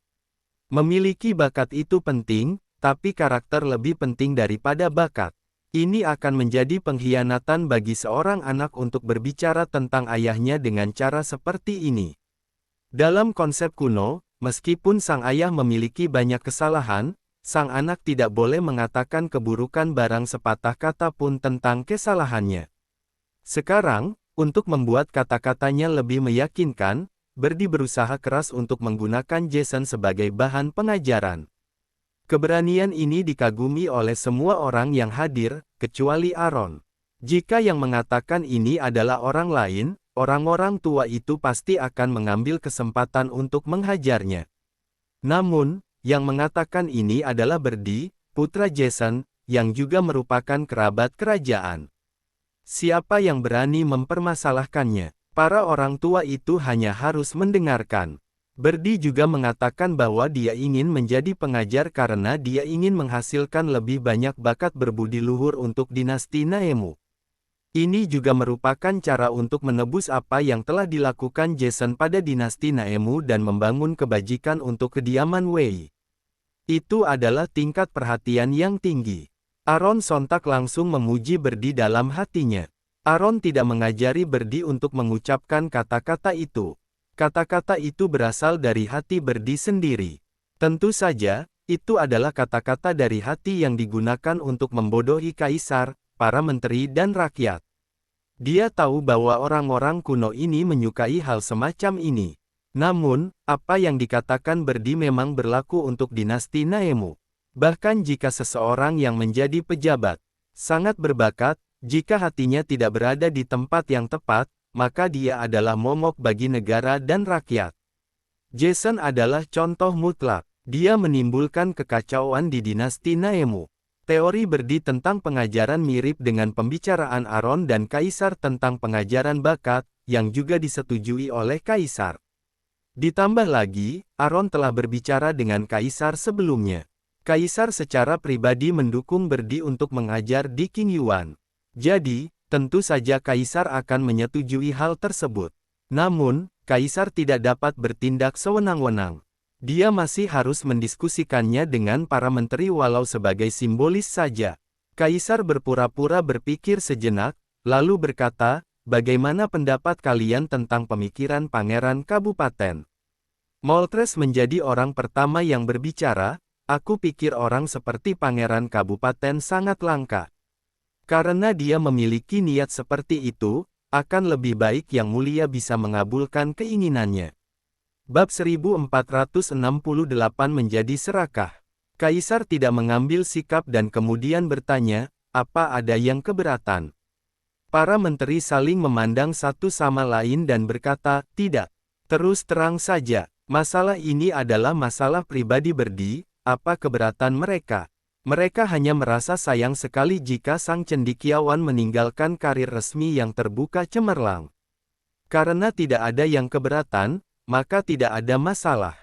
Memiliki bakat itu penting, tapi karakter lebih penting daripada bakat. Ini akan menjadi pengkhianatan bagi seorang anak untuk berbicara tentang ayahnya dengan cara seperti ini." Dalam konsep kuno, meskipun sang ayah memiliki banyak kesalahan, sang anak tidak boleh mengatakan keburukan barang sepatah kata pun tentang kesalahannya. Sekarang, untuk membuat kata-katanya lebih meyakinkan, Berdi berusaha keras untuk menggunakan Jason sebagai bahan pengajaran. Keberanian ini dikagumi oleh semua orang yang hadir, kecuali Aaron. Jika yang mengatakan ini adalah orang lain, orang-orang tua itu pasti akan mengambil kesempatan untuk menghajarnya. Namun, yang mengatakan ini adalah Berdi, putra Jason, yang juga merupakan kerabat kerajaan. Siapa yang berani mempermasalahkannya? Para orang tua itu hanya harus mendengarkan. Berdi juga mengatakan bahwa dia ingin menjadi pengajar karena dia ingin menghasilkan lebih banyak bakat berbudi luhur untuk dinasti Naemu. Ini juga merupakan cara untuk menebus apa yang telah dilakukan Jason pada dinasti Naemu dan membangun kebajikan untuk kediaman Wei. Itu adalah tingkat perhatian yang tinggi. Aaron sontak langsung memuji Berdi dalam hatinya. Aaron tidak mengajari Berdi untuk mengucapkan kata-kata itu. Kata-kata itu berasal dari hati Berdi sendiri. Tentu saja, itu adalah kata-kata dari hati yang digunakan untuk membodohi kaisar, para menteri dan rakyat. Dia tahu bahwa orang-orang kuno ini menyukai hal semacam ini. Namun, apa yang dikatakan Berdi memang berlaku untuk dinasti Naemu. Bahkan jika seseorang yang menjadi pejabat, sangat berbakat, jika hatinya tidak berada di tempat yang tepat, maka dia adalah momok bagi negara dan rakyat. Jason adalah contoh mutlak. Dia menimbulkan kekacauan di dinasti Naemu. Teori Berdi tentang pengajaran mirip dengan pembicaraan Aaron dan Kaisar tentang pengajaran bakat, yang juga disetujui oleh Kaisar. Ditambah lagi, Aaron telah berbicara dengan Kaisar sebelumnya. Kaisar secara pribadi mendukung Berdi untuk mengajar di King Yuan. Jadi, tentu saja Kaisar akan menyetujui hal tersebut. Namun, Kaisar tidak dapat bertindak sewenang-wenang. Dia masih harus mendiskusikannya dengan para menteri walau sebagai simbolis saja. Kaisar berpura-pura berpikir sejenak, lalu berkata, "Bagaimana pendapat kalian tentang pemikiran Pangeran Kabupaten?" Moltres menjadi orang pertama yang berbicara. "Aku pikir orang seperti Pangeran Kabupaten sangat langka. Karena dia memiliki niat seperti itu, akan lebih baik Yang Mulia bisa mengabulkan keinginannya." Bab 1468 menjadi serakah. Kaisar tidak mengambil sikap dan kemudian bertanya, "Apa ada yang keberatan?" Para menteri saling memandang satu sama lain dan berkata, "Tidak. Terus terang saja, masalah ini adalah masalah pribadi Berdi, apa keberatan mereka?" Mereka hanya merasa sayang sekali jika sang cendekiawan meninggalkan karir resmi yang terbuka cemerlang. Karena tidak ada yang keberatan, maka tidak ada masalah.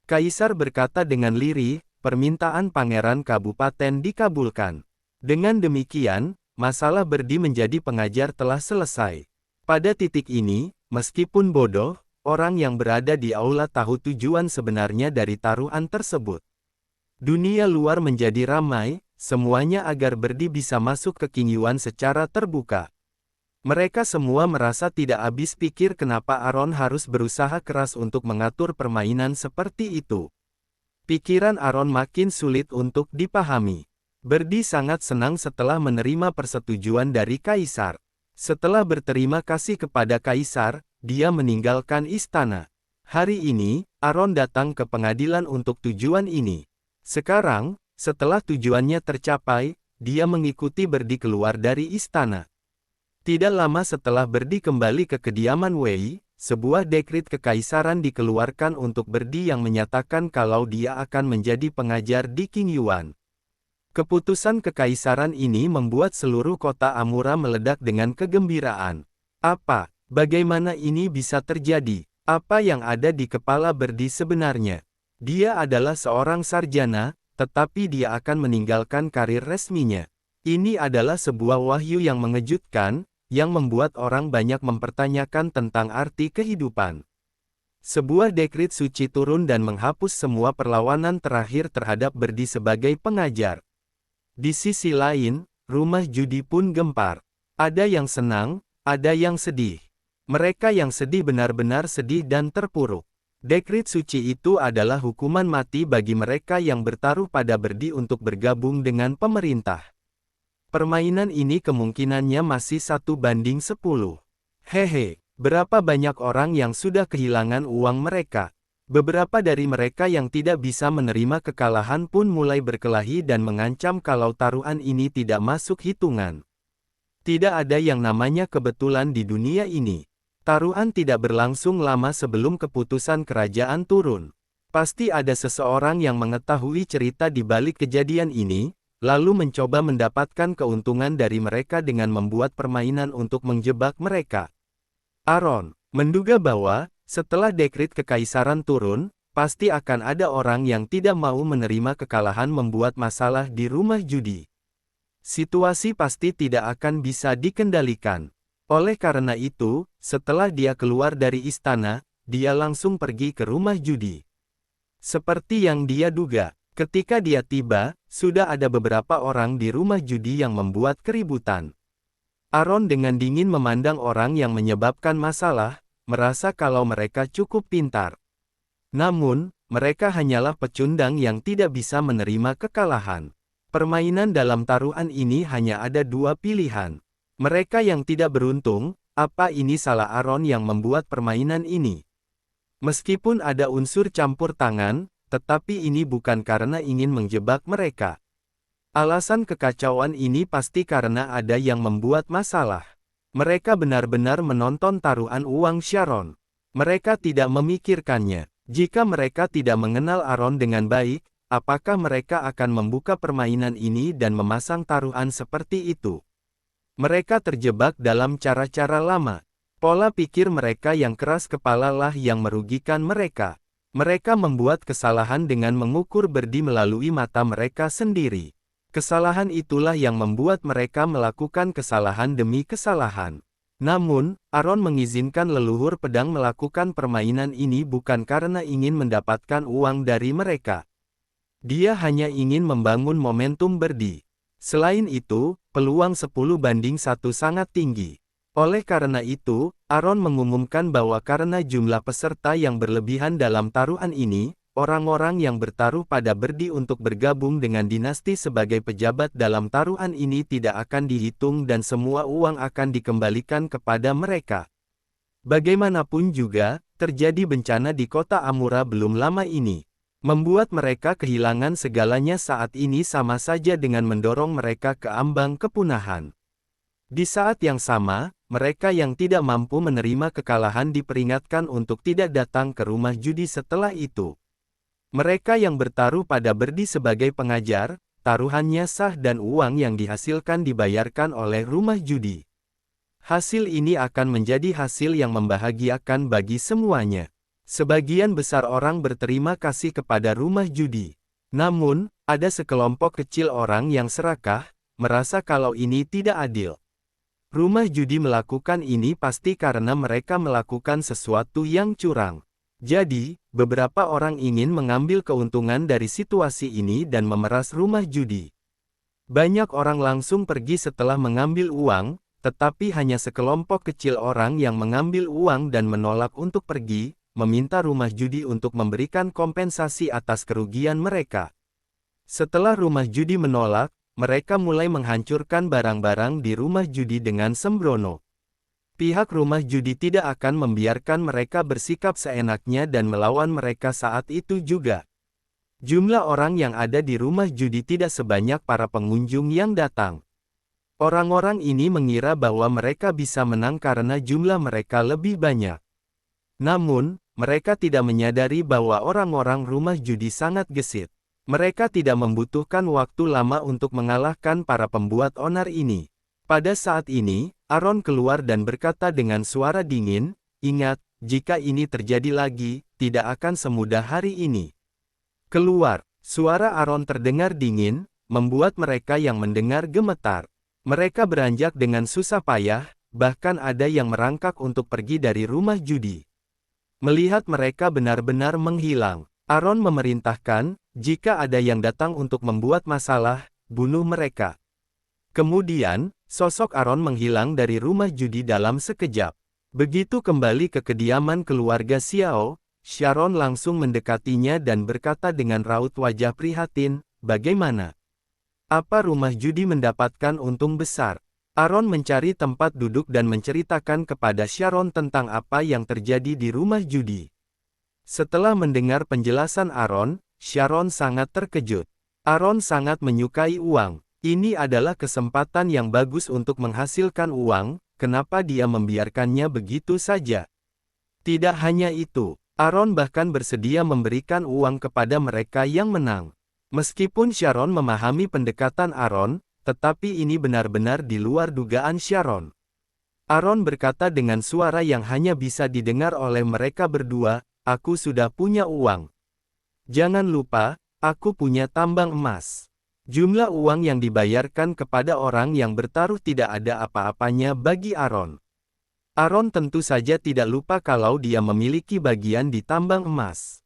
Kaisar berkata dengan lirih, permintaan Pangeran Kabupaten dikabulkan. Dengan demikian, masalah Berdi menjadi pengajar telah selesai. Pada titik ini, meskipun bodoh, orang yang berada di aula tahu tujuan sebenarnya dari taruhan tersebut. Dunia luar menjadi ramai, semuanya agar Berdi bisa masuk ke King Yuan secara terbuka. Mereka semua merasa tidak habis pikir kenapa Aaron harus berusaha keras untuk mengatur permainan seperti itu. Pikiran Aaron makin sulit untuk dipahami. Berdi sangat senang setelah menerima persetujuan dari Kaisar. Setelah berterima kasih kepada Kaisar, dia meninggalkan istana. Hari ini, Aaron datang ke pengadilan untuk tujuan ini. Sekarang, setelah tujuannya tercapai, dia mengikuti Berdi keluar dari istana. Tidak lama setelah Berdi kembali ke kediaman Wei, sebuah dekrit kekaisaran dikeluarkan untuk Berdi yang menyatakan kalau dia akan menjadi pengajar di King Yuan. Keputusan kekaisaran ini membuat seluruh kota Amura meledak dengan kegembiraan. Apa? Bagaimana ini bisa terjadi? Apa yang ada di kepala Berdi sebenarnya? Dia adalah seorang sarjana, tetapi dia akan meninggalkan karir resminya. Ini adalah sebuah wahyu yang mengejutkan, yang membuat orang banyak mempertanyakan tentang arti kehidupan. Sebuah dekrit suci turun dan menghapus semua perlawanan terakhir terhadap Berdi sebagai pengajar. Di sisi lain, rumah judi pun gempar. Ada yang senang, ada yang sedih. Mereka yang sedih benar-benar sedih dan terpuruk. Dekrit suci itu adalah hukuman mati bagi mereka yang bertaruh pada Berdi untuk bergabung dengan pemerintah. Permainan ini kemungkinannya masih 1:10. Hehe, berapa banyak orang yang sudah kehilangan uang mereka. Beberapa dari mereka yang tidak bisa menerima kekalahan pun mulai berkelahi dan mengancam kalau taruhan ini tidak masuk hitungan. Tidak ada yang namanya kebetulan di dunia ini. Taruhan tidak berlangsung lama sebelum keputusan kerajaan turun. Pasti ada seseorang yang mengetahui cerita di balik kejadian ini, lalu mencoba mendapatkan keuntungan dari mereka dengan membuat permainan untuk menjebak mereka. Aaron menduga bahwa, setelah dekrit kekaisaran turun, pasti akan ada orang yang tidak mau menerima kekalahan membuat masalah di rumah judi. Situasi pasti tidak akan bisa dikendalikan. Oleh karena itu, setelah dia keluar dari istana, dia langsung pergi ke rumah judi. Seperti yang dia duga, ketika dia tiba, sudah ada beberapa orang di rumah judi yang membuat keributan. Aaron dengan dingin memandang orang yang menyebabkan masalah, merasa kalau mereka cukup pintar. Namun, mereka hanyalah pecundang yang tidak bisa menerima kekalahan. Permainan dalam taruhan ini hanya ada dua pilihan. Mereka yang tidak beruntung, apa ini salah Aaron yang membuat permainan ini? Meskipun ada unsur campur tangan, tetapi ini bukan karena ingin menjebak mereka. Alasan kekacauan ini pasti karena ada yang membuat masalah. Mereka benar-benar menonton taruhan uang Sharon. Mereka tidak memikirkannya. Jika mereka tidak mengenal Aaron dengan baik, apakah mereka akan membuka permainan ini dan memasang taruhan seperti itu? Mereka terjebak dalam cara-cara lama. Pola pikir mereka yang keras kepala lah yang merugikan mereka. Mereka membuat kesalahan dengan mengukur berdi melalui mata mereka sendiri. Kesalahan itulah yang membuat mereka melakukan kesalahan demi kesalahan. Namun, Aaron mengizinkan leluhur pedang melakukan permainan ini bukan karena ingin mendapatkan uang dari mereka. Dia hanya ingin membangun momentum berdi. Selain itu, peluang 10-1 sangat tinggi. Oleh karena itu, Aaron mengumumkan bahwa karena jumlah peserta yang berlebihan dalam taruhan ini, orang-orang yang bertaruh pada berdi untuk bergabung dengan dinasti sebagai pejabat dalam taruhan ini tidak akan dihitung dan semua uang akan dikembalikan kepada mereka. Bagaimanapun juga, terjadi bencana di kota Amura belum lama ini. Membuat mereka kehilangan segalanya saat ini sama saja dengan mendorong mereka ke ambang kepunahan. Di saat yang sama, mereka yang tidak mampu menerima kekalahan diperingatkan untuk tidak datang ke rumah judi setelah itu. Mereka yang bertaruh pada berdi sebagai pengajar, taruhannya sah dan uang yang dihasilkan dibayarkan oleh rumah judi. Hasil ini akan menjadi hasil yang membahagiakan bagi semuanya. Sebagian besar orang berterima kasih kepada rumah judi. Namun, ada sekelompok kecil orang yang serakah, merasa kalau ini tidak adil. Rumah judi melakukan ini pasti karena mereka melakukan sesuatu yang curang. Jadi, beberapa orang ingin mengambil keuntungan dari situasi ini dan memeras rumah judi. Banyak orang langsung pergi setelah mengambil uang, tetapi hanya sekelompok kecil orang yang mengambil uang dan menolak untuk pergi, meminta rumah judi untuk memberikan kompensasi atas kerugian mereka. Setelah rumah judi menolak, mereka mulai menghancurkan barang-barang di rumah judi dengan sembrono. Pihak rumah judi tidak akan membiarkan mereka bersikap seenaknya dan melawan mereka saat itu juga. Jumlah orang yang ada di rumah judi tidak sebanyak para pengunjung yang datang. Orang-orang ini mengira bahwa mereka bisa menang karena jumlah mereka lebih banyak. Namun, mereka tidak menyadari bahwa orang-orang rumah judi sangat gesit. Mereka tidak membutuhkan waktu lama untuk mengalahkan para pembuat onar ini. Pada saat ini, Aaron keluar dan berkata dengan suara dingin, "Ingat, jika ini terjadi lagi, tidak akan semudah hari ini." Keluar, suara Aaron terdengar dingin, membuat mereka yang mendengar gemetar. Mereka beranjak dengan susah payah, bahkan ada yang merangkak untuk pergi dari rumah judi. Melihat mereka benar-benar menghilang, Aaron memerintahkan, jika ada yang datang untuk membuat masalah, bunuh mereka. Kemudian, sosok Aaron menghilang dari rumah judi dalam sekejap. Begitu kembali ke kediaman keluarga Xiao, Sharon langsung mendekatinya dan berkata dengan raut wajah prihatin, "Bagaimana? Apa rumah judi mendapatkan untung besar?" Aaron mencari tempat duduk dan menceritakan kepada Sharon tentang apa yang terjadi di rumah judi. Setelah mendengar penjelasan Aaron, Sharon sangat terkejut. Aaron sangat menyukai uang. Ini adalah kesempatan yang bagus untuk menghasilkan uang, kenapa dia membiarkannya begitu saja? Tidak hanya itu, Aaron bahkan bersedia memberikan uang kepada mereka yang menang. Meskipun Sharon memahami pendekatan Aaron, tetapi ini benar-benar di luar dugaan Sharon. Aaron berkata dengan suara yang hanya bisa didengar oleh mereka berdua, "Aku sudah punya uang. Jangan lupa, aku punya tambang emas." Jumlah uang yang dibayarkan kepada orang yang bertaruh tidak ada apa-apanya bagi Aaron. Aaron tentu saja tidak lupa kalau dia memiliki bagian di tambang emas.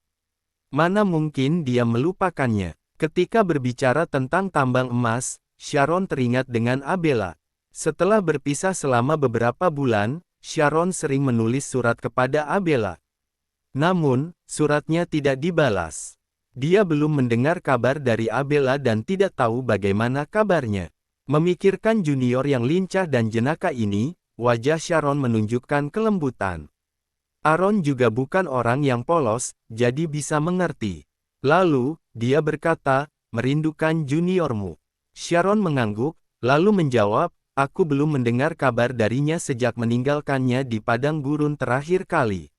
Mana mungkin dia melupakannya? Ketika berbicara tentang tambang emas, Sharon teringat dengan Abela. Setelah berpisah selama beberapa bulan, Sharon sering menulis surat kepada Abela. Namun, suratnya tidak dibalas. Dia belum mendengar kabar dari Abela dan tidak tahu bagaimana kabarnya. Memikirkan junior yang lincah dan jenaka ini, wajah Sharon menunjukkan kelembutan. Aaron juga bukan orang yang polos, jadi bisa mengerti. Lalu, dia berkata, "Merindukan juniormu." Sharon mengangguk, lalu menjawab, "Aku belum mendengar kabar darinya sejak meninggalkannya di padang gurun terakhir kali.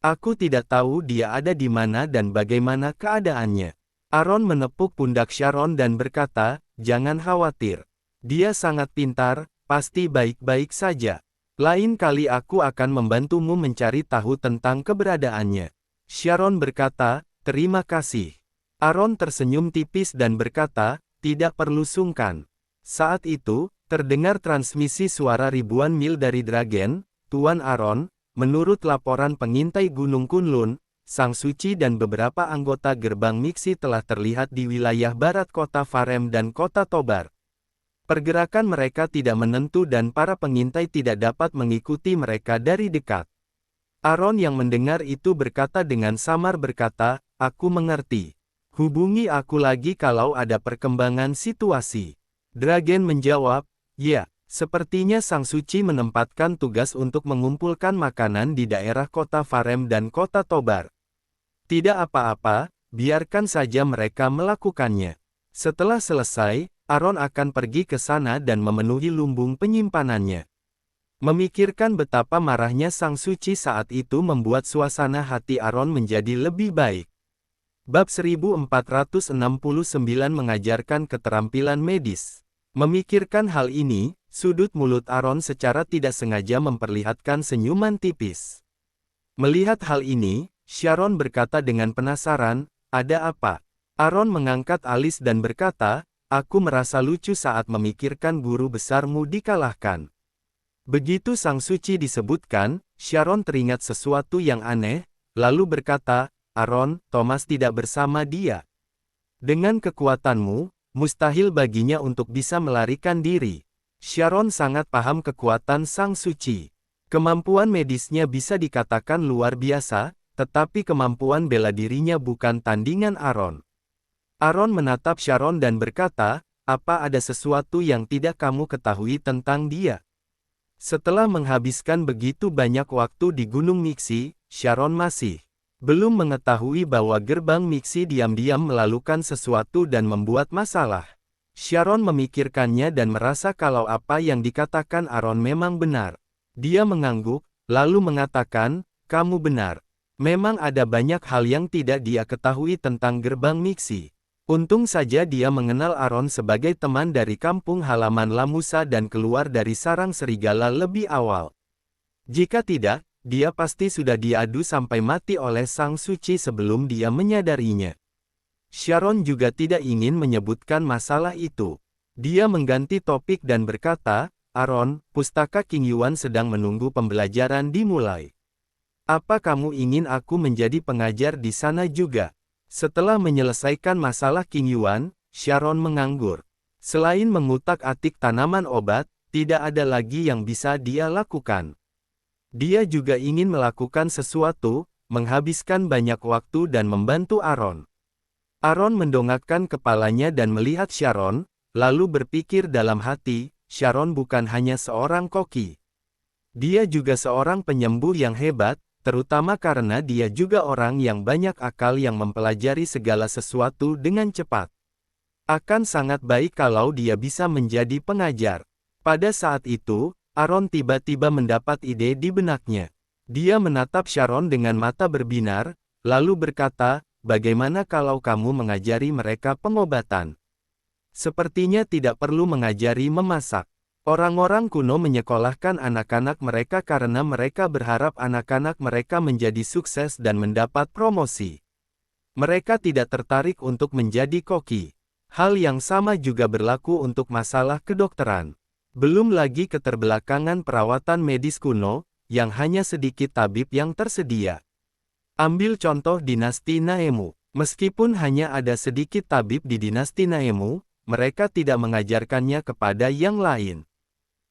Aku tidak tahu dia ada di mana dan bagaimana keadaannya." Aaron menepuk pundak Sharon dan berkata, "Jangan khawatir. Dia sangat pintar, pasti baik-baik saja. Lain kali aku akan membantumu mencari tahu tentang keberadaannya." Sharon berkata, "Terima kasih." Aaron tersenyum tipis dan berkata, "Tidak perlu sungkan." Saat itu, terdengar transmisi suara ribuan mil dari Dragen, "Tuan Aaron, menurut laporan pengintai Gunung Kunlun, Sang Suci dan beberapa anggota gerbang miksi telah terlihat di wilayah barat kota Farem dan kota Tobar. Pergerakan mereka tidak menentu dan para pengintai tidak dapat mengikuti mereka dari dekat." Aaron yang mendengar itu berkata dengan samar berkata, "Aku mengerti. Hubungi aku lagi kalau ada perkembangan situasi." Dragen menjawab, "Ya, sepertinya Sang Suci menempatkan tugas untuk mengumpulkan makanan di daerah kota Farem dan kota Tobar." "Tidak apa-apa, biarkan saja mereka melakukannya. Setelah selesai, Aaron akan pergi ke sana dan memenuhi lumbung penyimpanannya." Memikirkan betapa marahnya Sang Suci saat itu membuat suasana hati Aaron menjadi lebih baik. Bab 1469 mengajarkan keterampilan medis. Memikirkan hal ini, sudut mulut Aaron secara tidak sengaja memperlihatkan senyuman tipis. Melihat hal ini, Sharon berkata dengan penasaran, "Ada apa?" Aaron mengangkat alis dan berkata, "Aku merasa lucu saat memikirkan guru besarmu dikalahkan." Begitu Sang Suci disebutkan, Sharon teringat sesuatu yang aneh, lalu berkata, "Aaron, Thomas tidak bersama dia. Dengan kekuatanmu, mustahil baginya untuk bisa melarikan diri." Sharon sangat paham kekuatan Sang Suci. Kemampuan medisnya bisa dikatakan luar biasa, tetapi kemampuan bela dirinya bukan tandingan Aaron. Aaron menatap Sharon dan berkata, "Apa ada sesuatu yang tidak kamu ketahui tentang dia?" Setelah menghabiskan begitu banyak waktu di Gunung Miksi, Sharon masih belum mengetahui bahwa gerbang Miksi diam-diam melakukan sesuatu dan membuat masalah. Sharon memikirkannya dan merasa kalau apa yang dikatakan Aaron memang benar. Dia mengangguk, lalu mengatakan, "Kamu benar. Memang ada banyak hal yang tidak dia ketahui tentang gerbang Miksi." Untung saja dia mengenal Aaron sebagai teman dari kampung halaman Lamusa dan keluar dari sarang serigala lebih awal. Jika tidak, dia pasti sudah diadu sampai mati oleh Sang Suci sebelum dia menyadarinya. Sharon juga tidak ingin menyebutkan masalah itu. Dia mengganti topik dan berkata, "Aaron, pustaka King Yuan sedang menunggu pembelajaran dimulai. Apa kamu ingin aku menjadi pengajar di sana juga?" Setelah menyelesaikan masalah King Yuan, Sharon menganggur. Selain mengutak-atik tanaman obat, tidak ada lagi yang bisa dia lakukan. Dia juga ingin melakukan sesuatu, menghabiskan banyak waktu dan membantu Aaron. Aaron mendongakkan kepalanya dan melihat Sharon, lalu berpikir dalam hati, Sharon bukan hanya seorang koki. Dia juga seorang penyembuh yang hebat, terutama karena dia juga orang yang banyak akal yang mempelajari segala sesuatu dengan cepat. Akan sangat baik kalau dia bisa menjadi pengajar. Pada saat itu, Aaron tiba-tiba mendapat ide di benaknya. Dia menatap Sharon dengan mata berbinar, lalu berkata, bagaimana kalau kamu mengajari mereka pengobatan? Sepertinya tidak perlu mengajari memasak. Orang-orang kuno menyekolahkan anak-anak mereka karena mereka berharap anak-anak mereka menjadi sukses dan mendapat promosi. Mereka tidak tertarik untuk menjadi koki. Hal yang sama juga berlaku untuk masalah kedokteran. Belum lagi keterbelakangan perawatan medis kuno, yang hanya sedikit tabib yang tersedia. Ambil contoh dinasti Naemu. Meskipun hanya ada sedikit tabib di dinasti Naemu, mereka tidak mengajarkannya kepada yang lain.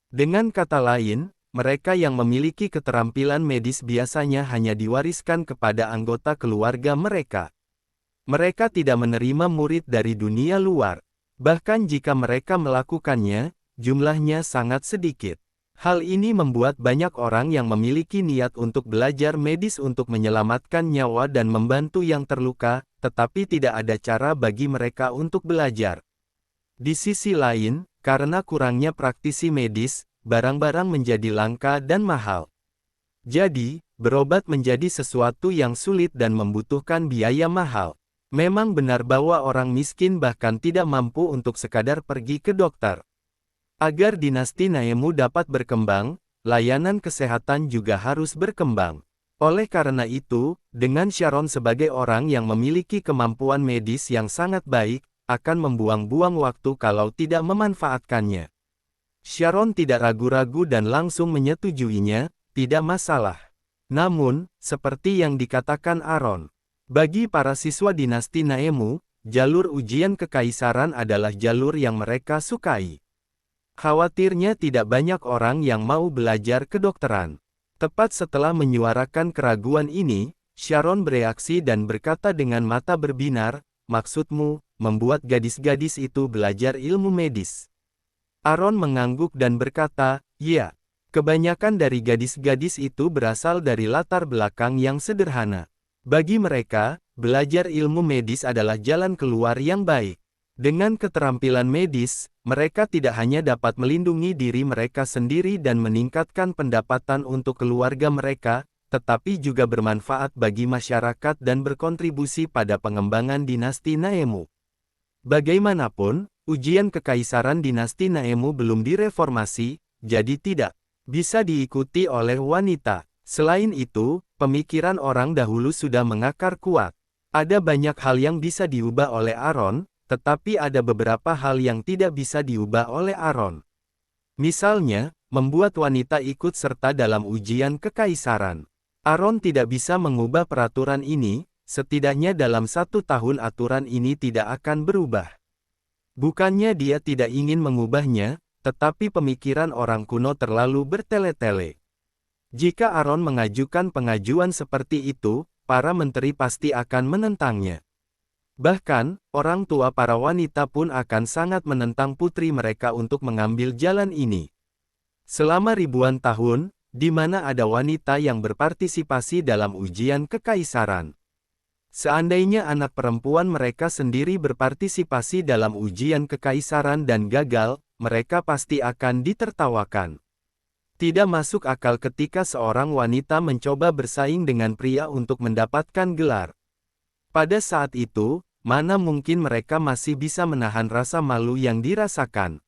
Dengan kata lain, mereka yang memiliki keterampilan medis biasanya hanya diwariskan kepada anggota keluarga mereka. Mereka tidak menerima murid dari dunia luar. Bahkan jika mereka melakukannya, jumlahnya sangat sedikit. Hal ini membuat banyak orang yang memiliki niat untuk belajar medis untuk menyelamatkan nyawa dan membantu yang terluka, tetapi tidak ada cara bagi mereka untuk belajar. Di sisi lain, karena kurangnya praktisi medis, barang-barang menjadi langka dan mahal. Jadi, berobat menjadi sesuatu yang sulit dan membutuhkan biaya mahal. Memang benar bahwa orang miskin bahkan tidak mampu untuk sekadar pergi ke dokter. Agar dinasti Naemu dapat berkembang, layanan kesehatan juga harus berkembang. Oleh karena itu, dengan Sharon sebagai orang yang memiliki kemampuan medis yang sangat baik, akan membuang-buang waktu kalau tidak memanfaatkannya. Sharon tidak ragu-ragu dan langsung menyetujuinya, tidak masalah. Namun, seperti yang dikatakan Aaron, bagi para siswa dinasti Naemu, jalur ujian kekaisaran adalah jalur yang mereka sukai. Khawatirnya tidak banyak orang yang mau belajar kedokteran. Tepat setelah menyuarakan keraguan ini, Sharon bereaksi dan berkata dengan mata berbinar, "Maksudmu, membuat gadis-gadis itu belajar ilmu medis?" Aaron mengangguk dan berkata, "Ya, kebanyakan dari gadis-gadis itu berasal dari latar belakang yang sederhana. Bagi mereka, belajar ilmu medis adalah jalan keluar yang baik. Dengan keterampilan medis, mereka tidak hanya dapat melindungi diri mereka sendiri dan meningkatkan pendapatan untuk keluarga mereka, tetapi juga bermanfaat bagi masyarakat dan berkontribusi pada pengembangan dinasti Naemu." Bagaimanapun, ujian kekaisaran dinasti Naemu belum direformasi, jadi tidak bisa diikuti oleh wanita. Selain itu, pemikiran orang dahulu sudah mengakar kuat. Ada banyak hal yang bisa diubah oleh Aaron, tetapi ada beberapa hal yang tidak bisa diubah oleh Aaron. Misalnya, membuat wanita ikut serta dalam ujian kekaisaran. Aaron tidak bisa mengubah peraturan ini, setidaknya dalam 1 tahun aturan ini tidak akan berubah. Bukannya dia tidak ingin mengubahnya, tetapi pemikiran orang kuno terlalu bertele-tele. Jika Aaron mengajukan pengajuan seperti itu, para menteri pasti akan menentangnya. Bahkan, orang tua para wanita pun akan sangat menentang putri mereka untuk mengambil jalan ini. Selama ribuan tahun, di mana ada wanita yang berpartisipasi dalam ujian kekaisaran. Seandainya anak perempuan mereka sendiri berpartisipasi dalam ujian kekaisaran dan gagal, mereka pasti akan ditertawakan. Tidak masuk akal ketika seorang wanita mencoba bersaing dengan pria untuk mendapatkan gelar. Pada saat itu, mana mungkin mereka masih bisa menahan rasa malu yang dirasakan.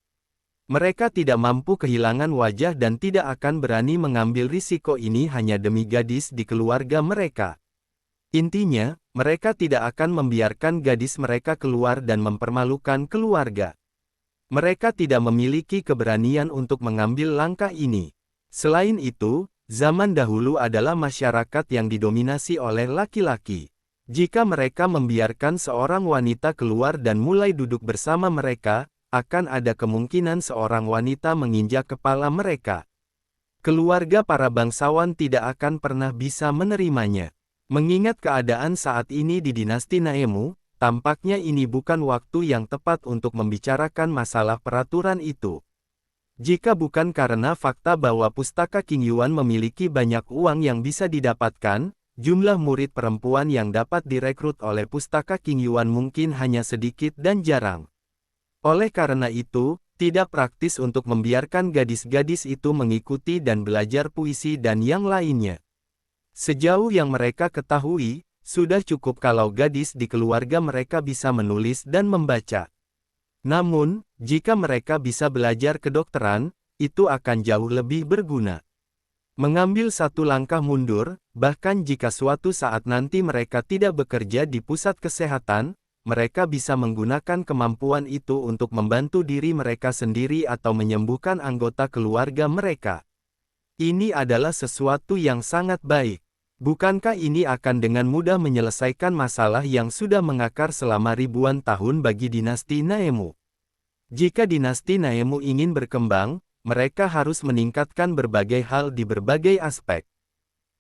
Mereka tidak mampu kehilangan wajah dan tidak akan berani mengambil risiko ini hanya demi gadis di keluarga mereka. Intinya, mereka tidak akan membiarkan gadis mereka keluar dan mempermalukan keluarga. Mereka tidak memiliki keberanian untuk mengambil langkah ini. Selain itu, zaman dahulu adalah masyarakat yang didominasi oleh laki-laki. Jika mereka membiarkan seorang wanita keluar dan mulai duduk bersama mereka, akan ada kemungkinan seorang wanita menginjak kepala mereka. Keluarga para bangsawan tidak akan pernah bisa menerimanya. Mengingat keadaan saat ini di dinasti Naemu, tampaknya ini bukan waktu yang tepat untuk membicarakan masalah peraturan itu. Jika bukan karena fakta bahwa Pustaka King Yuan memiliki banyak uang yang bisa didapatkan, jumlah murid perempuan yang dapat direkrut oleh Pustaka King Yuan mungkin hanya sedikit dan jarang. Oleh karena itu, tidak praktis untuk membiarkan gadis-gadis itu mengikuti dan belajar puisi dan yang lainnya. Sejauh yang mereka ketahui, Sudah cukup kalau gadis di keluarga mereka bisa menulis dan membaca. Namun, jika mereka bisa belajar kedokteran, itu akan jauh lebih berguna. Mengambil satu langkah mundur, bahkan jika suatu saat nanti mereka tidak bekerja di pusat kesehatan, mereka bisa menggunakan kemampuan itu untuk membantu diri mereka sendiri atau menyembuhkan anggota keluarga mereka. Ini adalah sesuatu yang sangat baik. Bukankah ini akan dengan mudah menyelesaikan masalah yang sudah mengakar selama ribuan tahun bagi dinasti Naemu? Jika dinasti Naemu ingin berkembang, mereka harus meningkatkan berbagai hal di berbagai aspek.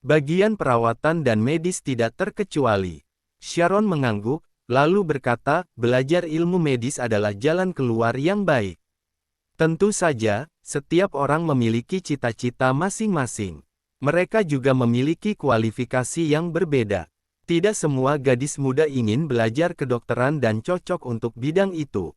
Bagian perawatan dan medis tidak terkecuali. Sharon mengangguk, lalu berkata, belajar ilmu medis adalah jalan keluar yang baik. Tentu saja, setiap orang memiliki cita-cita masing-masing. Mereka juga memiliki kualifikasi yang berbeda. Tidak semua gadis muda ingin belajar kedokteran dan cocok untuk bidang itu.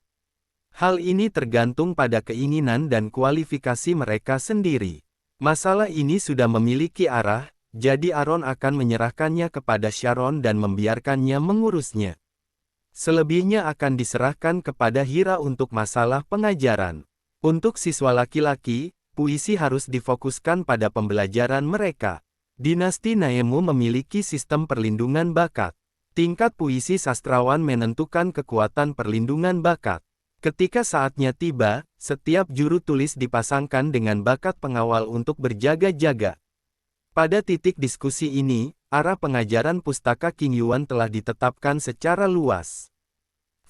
Hal ini tergantung pada keinginan dan kualifikasi mereka sendiri. Masalah ini sudah memiliki arah, jadi Aaron akan menyerahkannya kepada Sharon dan membiarkannya mengurusnya. Selebihnya akan diserahkan kepada Hira untuk masalah pengajaran. Untuk siswa laki-laki, puisi harus difokuskan pada pembelajaran mereka. Dinasti Naemu memiliki sistem perlindungan bakat. Tingkat puisi sastrawan menentukan kekuatan perlindungan bakat. Ketika saatnya tiba, setiap juru tulis dipasangkan dengan bakat pengawal untuk berjaga-jaga. Pada titik diskusi ini, arah pengajaran pustaka King Yuan telah ditetapkan secara luas.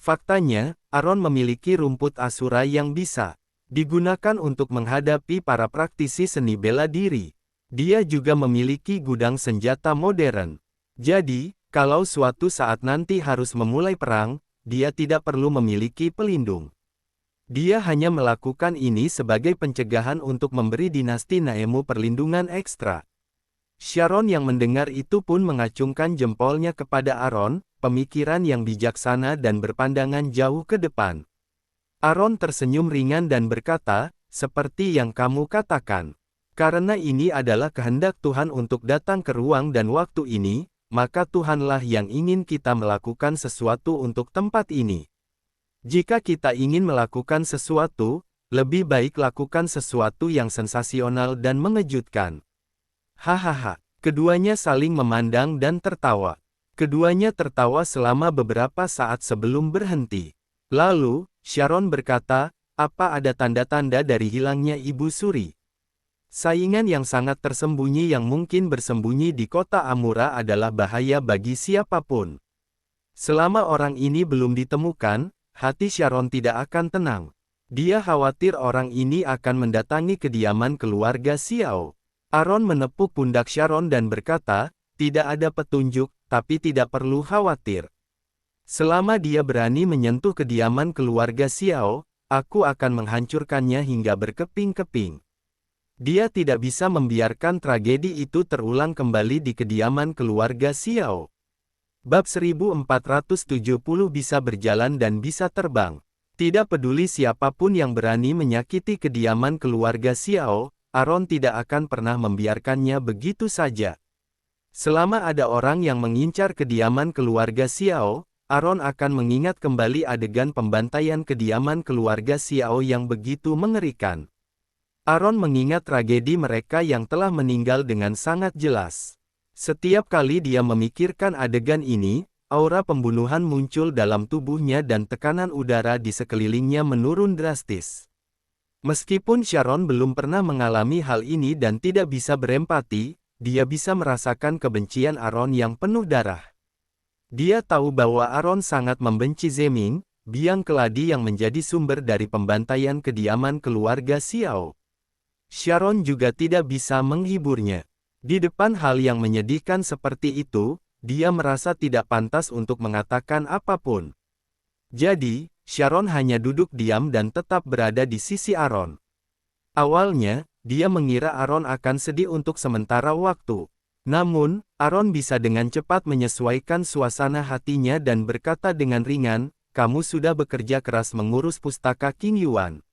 Faktanya, Aaron memiliki rumput Asura yang bisa digunakan untuk menghadapi para praktisi seni bela diri. Dia juga memiliki gudang senjata modern. Jadi, kalau suatu saat nanti harus memulai perang, dia tidak perlu memiliki pelindung. Dia hanya melakukan ini sebagai pencegahan untuk memberi dinasti Naemu perlindungan ekstra. Sharon yang mendengar itu pun mengacungkan jempolnya kepada Aaron, pemikiran yang bijaksana dan berpandangan jauh ke depan. Aaron tersenyum ringan dan berkata, seperti yang kamu katakan. Karena ini adalah kehendak Tuhan untuk datang ke ruang dan waktu ini, maka Tuhanlah yang ingin kita melakukan sesuatu untuk tempat ini. Jika kita ingin melakukan sesuatu, lebih baik lakukan sesuatu yang sensasional dan mengejutkan. Hahaha, keduanya saling memandang dan tertawa. Keduanya tertawa selama beberapa saat sebelum berhenti. Lalu, Sharon berkata, apa ada tanda-tanda dari hilangnya Ibu Suri? Saingan yang sangat tersembunyi yang mungkin bersembunyi di kota Amura adalah bahaya bagi siapapun. Selama orang ini belum ditemukan, hati Sharon tidak akan tenang. Dia khawatir orang ini akan mendatangi kediaman keluarga Xiao. Aaron menepuk pundak Sharon dan berkata, tidak ada petunjuk, tapi tidak perlu khawatir. Selama dia berani menyentuh kediaman keluarga Xiao, aku akan menghancurkannya hingga berkeping-keping. Dia tidak bisa membiarkan tragedi itu terulang kembali di kediaman keluarga Xiao. Bab 1470 bisa berjalan dan bisa terbang. Tidak peduli siapapun yang berani menyakiti kediaman keluarga Xiao, Aaron tidak akan pernah membiarkannya begitu saja. Selama ada orang yang mengincar kediaman keluarga Xiao, Aaron akan mengingat kembali adegan pembantaian kediaman keluarga Xiao yang begitu mengerikan. Aaron mengingat tragedi mereka yang telah meninggal dengan sangat jelas. Setiap kali dia memikirkan adegan ini, aura pembunuhan muncul dalam tubuhnya dan tekanan udara di sekelilingnya menurun drastis. Meskipun Sharon belum pernah mengalami hal ini dan tidak bisa berempati, dia bisa merasakan kebencian Aaron yang penuh darah. Dia tahu bahwa Aaron sangat membenci Zeming, biang keladi yang menjadi sumber dari pembantaian kediaman keluarga Xiao. Sharon juga tidak bisa menghiburnya. Di depan hal yang menyedihkan seperti itu, dia merasa tidak pantas untuk mengatakan apapun. Jadi, Sharon hanya duduk diam dan tetap berada di sisi Aaron. Awalnya, dia mengira Aaron akan sedih untuk sementara waktu. Namun, Aaron bisa dengan cepat menyesuaikan suasana hatinya dan berkata dengan ringan, kamu sudah bekerja keras mengurus pustaka King Yuan.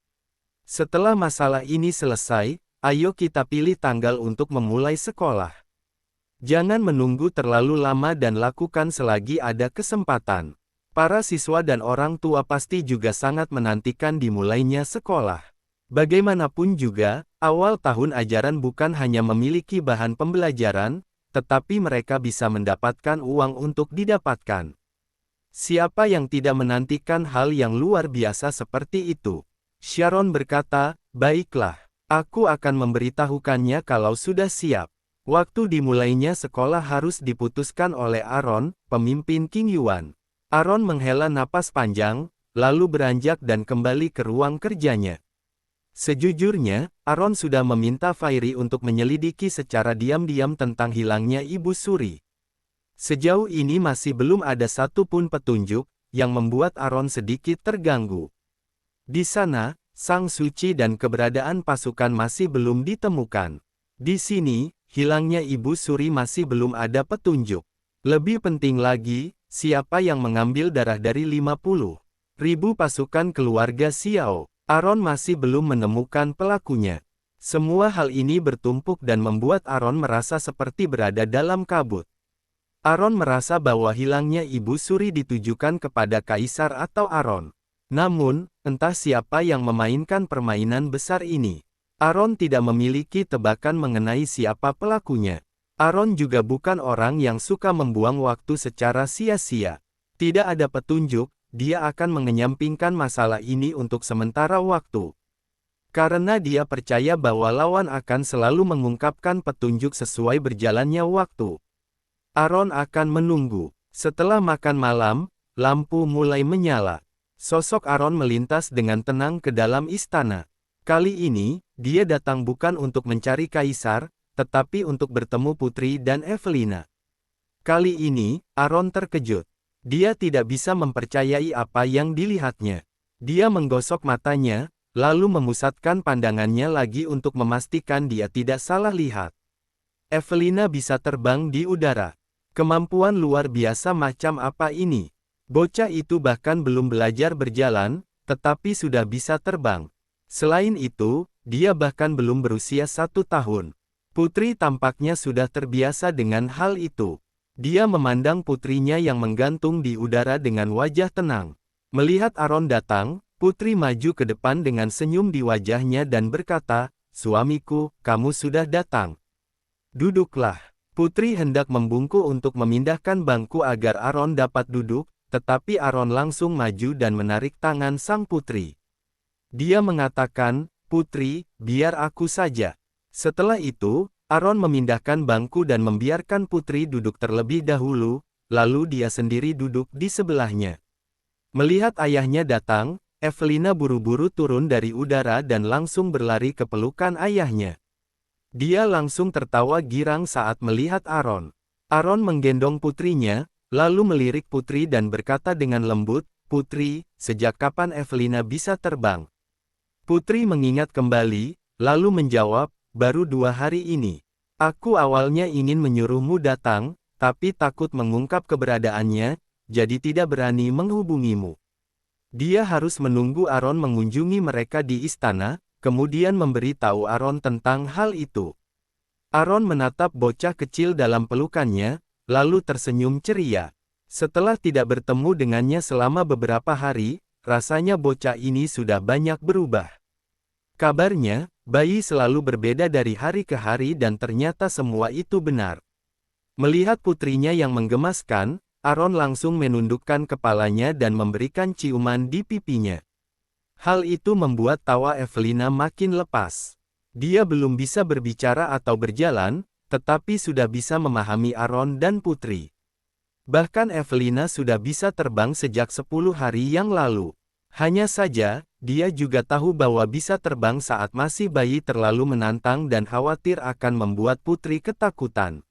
Setelah masalah ini selesai, ayo kita pilih tanggal untuk memulai sekolah. Jangan menunggu terlalu lama dan lakukan selagi ada kesempatan. Para siswa dan orang tua pasti juga sangat menantikan dimulainya sekolah. Bagaimanapun juga, awal tahun ajaran bukan hanya memiliki bahan pembelajaran, tetapi mereka bisa mendapatkan uang untuk didapatkan. Siapa yang tidak menantikan hal yang luar biasa seperti itu? Sharon berkata, "Baiklah, aku akan memberitahukannya kalau sudah siap." Waktu dimulainya sekolah harus diputuskan oleh Aaron, pemimpin King Yuan. Aaron menghela napas panjang, lalu beranjak dan kembali ke ruang kerjanya. Sejujurnya, Aaron sudah meminta Fairy untuk menyelidiki secara diam-diam tentang hilangnya Ibu Suri. Sejauh ini masih belum ada satu pun petunjuk, yang membuat Aaron sedikit terganggu. Di sana, Sang Suci dan keberadaan pasukan masih belum ditemukan. Di sini, hilangnya Ibu Suri masih belum ada petunjuk. Lebih penting lagi, siapa yang mengambil darah dari 50.000 pasukan keluarga Xiao? Aaron masih belum menemukan pelakunya. Semua hal ini bertumpuk dan membuat Aaron merasa seperti berada dalam kabut. Aaron merasa bahwa hilangnya Ibu Suri ditujukan kepada Kaisar atau Aaron. Namun, entah siapa yang memainkan permainan besar ini. Aaron tidak memiliki tebakan mengenai siapa pelakunya. Aaron juga bukan orang yang suka membuang waktu secara sia-sia. Tidak ada petunjuk, dia akan mengenyampingkan masalah ini untuk sementara waktu. Karena dia percaya bahwa lawan akan selalu mengungkapkan petunjuk sesuai berjalannya waktu. Aaron akan menunggu. Setelah makan malam, lampu mulai menyala. Sosok Aaron melintas dengan tenang ke dalam istana. Kali ini, dia datang bukan untuk mencari Kaisar, tetapi untuk bertemu Putri dan Evelina. Kali ini, Aaron terkejut. Dia tidak bisa mempercayai apa yang dilihatnya. Dia menggosok matanya, lalu memusatkan pandangannya lagi untuk memastikan dia tidak salah lihat. Evelina bisa terbang di udara. Kemampuan luar biasa macam apa ini? Bocah itu bahkan belum belajar berjalan, tetapi sudah bisa terbang. Selain itu, dia bahkan belum berusia 1 tahun. Putri tampaknya sudah terbiasa dengan hal itu. Dia memandang putrinya yang menggantung di udara dengan wajah tenang. Melihat Aaron datang, Putri maju ke depan dengan senyum di wajahnya dan berkata, "Suamiku, kamu sudah datang. Duduklah." Putri hendak membungkuk untuk memindahkan bangku agar Aaron dapat duduk, tetapi Aaron langsung maju dan menarik tangan sang putri. Dia mengatakan, "Putri, biar aku saja." Setelah itu, Aaron memindahkan bangku dan membiarkan Putri duduk terlebih dahulu, lalu dia sendiri duduk di sebelahnya. Melihat ayahnya datang, Evelina buru-buru turun dari udara dan langsung berlari ke pelukan ayahnya. Dia langsung tertawa girang saat melihat Aaron. Aaron menggendong putrinya, lalu melirik Putri dan berkata dengan lembut, "Putri, sejak kapan Evelina bisa terbang?" Putri mengingat kembali, lalu menjawab, "Baru 2 hari ini. Aku awalnya ingin menyuruhmu datang, tapi takut mengungkap keberadaannya, jadi tidak berani menghubungimu." Dia harus menunggu Aaron mengunjungi mereka di istana, kemudian memberitahu Aaron tentang hal itu. Aaron menatap bocah kecil dalam pelukannya, lalu tersenyum ceria. Setelah tidak bertemu dengannya selama beberapa hari, rasanya bocah ini sudah banyak berubah. Kabarnya, bayi selalu berbeda dari hari ke hari dan ternyata semua itu benar. Melihat putrinya yang menggemaskan, Aaron langsung menundukkan kepalanya dan memberikan ciuman di pipinya. Hal itu membuat tawa Evelina makin lepas. Dia belum bisa berbicara atau berjalan, tetapi sudah bisa memahami Aaron dan Putri. Bahkan Evelina sudah bisa terbang sejak 10 hari yang lalu. Hanya saja, dia juga tahu bahwa bisa terbang saat masih bayi terlalu menantang dan khawatir akan membuat Putri ketakutan.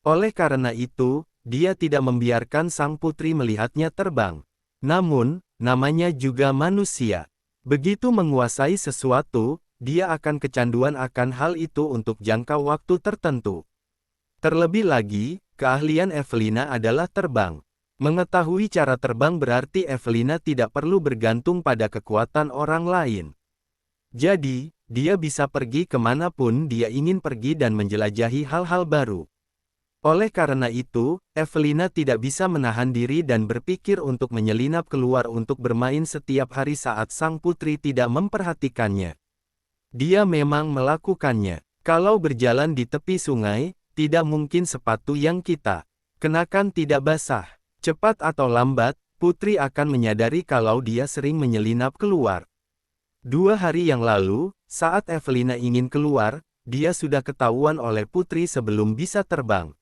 Oleh karena itu, dia tidak membiarkan sang putri melihatnya terbang. Namun, namanya juga manusia. Begitu menguasai sesuatu, dia akan kecanduan akan hal itu untuk jangka waktu tertentu. Terlebih lagi, keahlian Evelina adalah terbang. Mengetahui cara terbang berarti Evelina tidak perlu bergantung pada kekuatan orang lain. Jadi, dia bisa pergi kemanapun dia ingin pergi dan menjelajahi hal-hal baru. Oleh karena itu, Evelina tidak bisa menahan diri dan berpikir untuk menyelinap keluar untuk bermain setiap hari saat sang putri tidak memperhatikannya. Dia memang melakukannya. Kalau berjalan di tepi sungai, tidak mungkin sepatu yang kita kenakan tidak basah. Cepat atau lambat, putri akan menyadari kalau dia sering menyelinap keluar. 2 hari yang lalu, saat Evelina ingin keluar, dia sudah ketahuan oleh putri sebelum bisa terbang.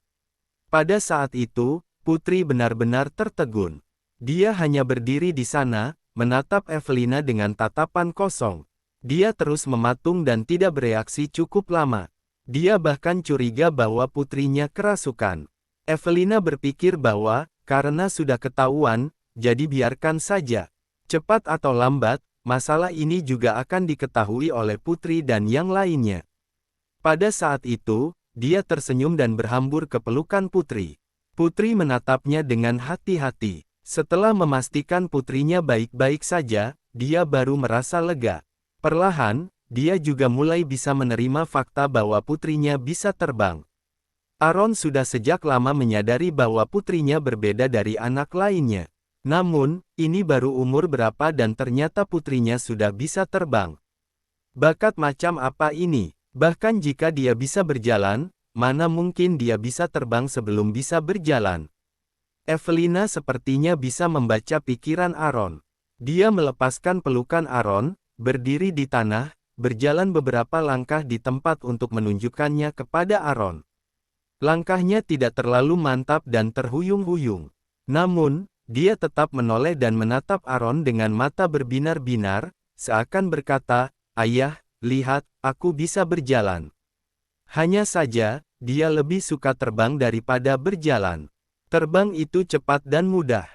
Pada saat itu, putri benar-benar tertegun. Dia hanya berdiri di sana, menatap Evelina dengan tatapan kosong. Dia terus mematung dan tidak bereaksi cukup lama. Dia bahkan curiga bahwa putrinya kerasukan. Evelina berpikir bahwa, karena sudah ketahuan, jadi biarkan saja. Cepat atau lambat, masalah ini juga akan diketahui oleh putri dan yang lainnya. Pada saat itu, dia tersenyum dan berhambur ke pelukan putri. Putri menatapnya dengan hati-hati. Setelah memastikan putrinya baik-baik saja, dia baru merasa lega. Perlahan, dia juga mulai bisa menerima fakta bahwa putrinya bisa terbang. Aaron sudah sejak lama menyadari bahwa putrinya berbeda dari anak lainnya. Namun, ini baru umur berapa dan ternyata putrinya sudah bisa terbang. Bakat macam apa ini? Bahkan jika dia bisa berjalan, mana mungkin dia bisa terbang sebelum bisa berjalan. Evelina sepertinya bisa membaca pikiran Aaron. Dia melepaskan pelukan Aaron, berdiri di tanah, berjalan beberapa langkah di tempat untuk menunjukkannya kepada Aaron. Langkahnya tidak terlalu mantap dan terhuyung-huyung. Namun, dia tetap menoleh dan menatap Aaron dengan mata berbinar-binar, seakan berkata, "Ayah, lihat, aku bisa berjalan." Hanya saja, dia lebih suka terbang daripada berjalan. Terbang itu cepat dan mudah.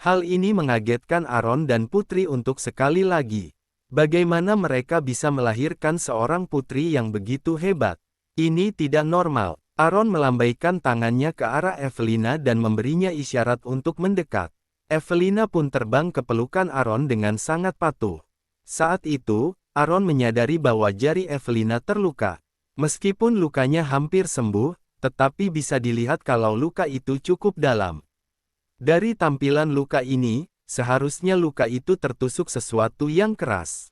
Hal ini mengagetkan Aaron dan putri untuk sekali lagi. Bagaimana mereka bisa melahirkan seorang putri yang begitu hebat? Ini tidak normal. Aaron melambaikan tangannya ke arah Evelina dan memberinya isyarat untuk mendekat. Evelina pun terbang ke pelukan Aaron dengan sangat patuh. Saat itu, Aaron menyadari bahwa jari Evelina terluka. Meskipun lukanya hampir sembuh, tetapi bisa dilihat kalau luka itu cukup dalam. Dari tampilan luka ini, seharusnya luka itu tertusuk sesuatu yang keras.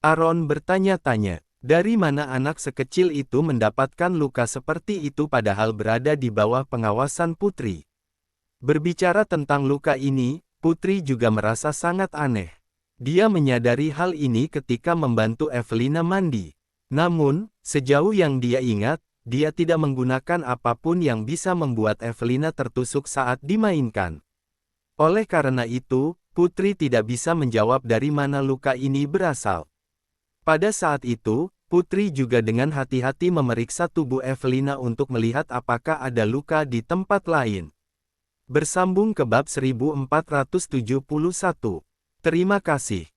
Aaron bertanya-tanya, dari mana anak sekecil itu mendapatkan luka seperti itu padahal berada di bawah pengawasan putri. Berbicara tentang luka ini, putri juga merasa sangat aneh. Dia menyadari hal ini ketika membantu Evelina mandi. Namun, sejauh yang dia ingat, dia tidak menggunakan apapun yang bisa membuat Evelina tertusuk saat dimainkan. Oleh karena itu, putri tidak bisa menjawab dari mana luka ini berasal. Pada saat itu, putri juga dengan hati-hati memeriksa tubuh Evelina untuk melihat apakah ada luka di tempat lain. Bersambung ke bab 1471. Terima kasih.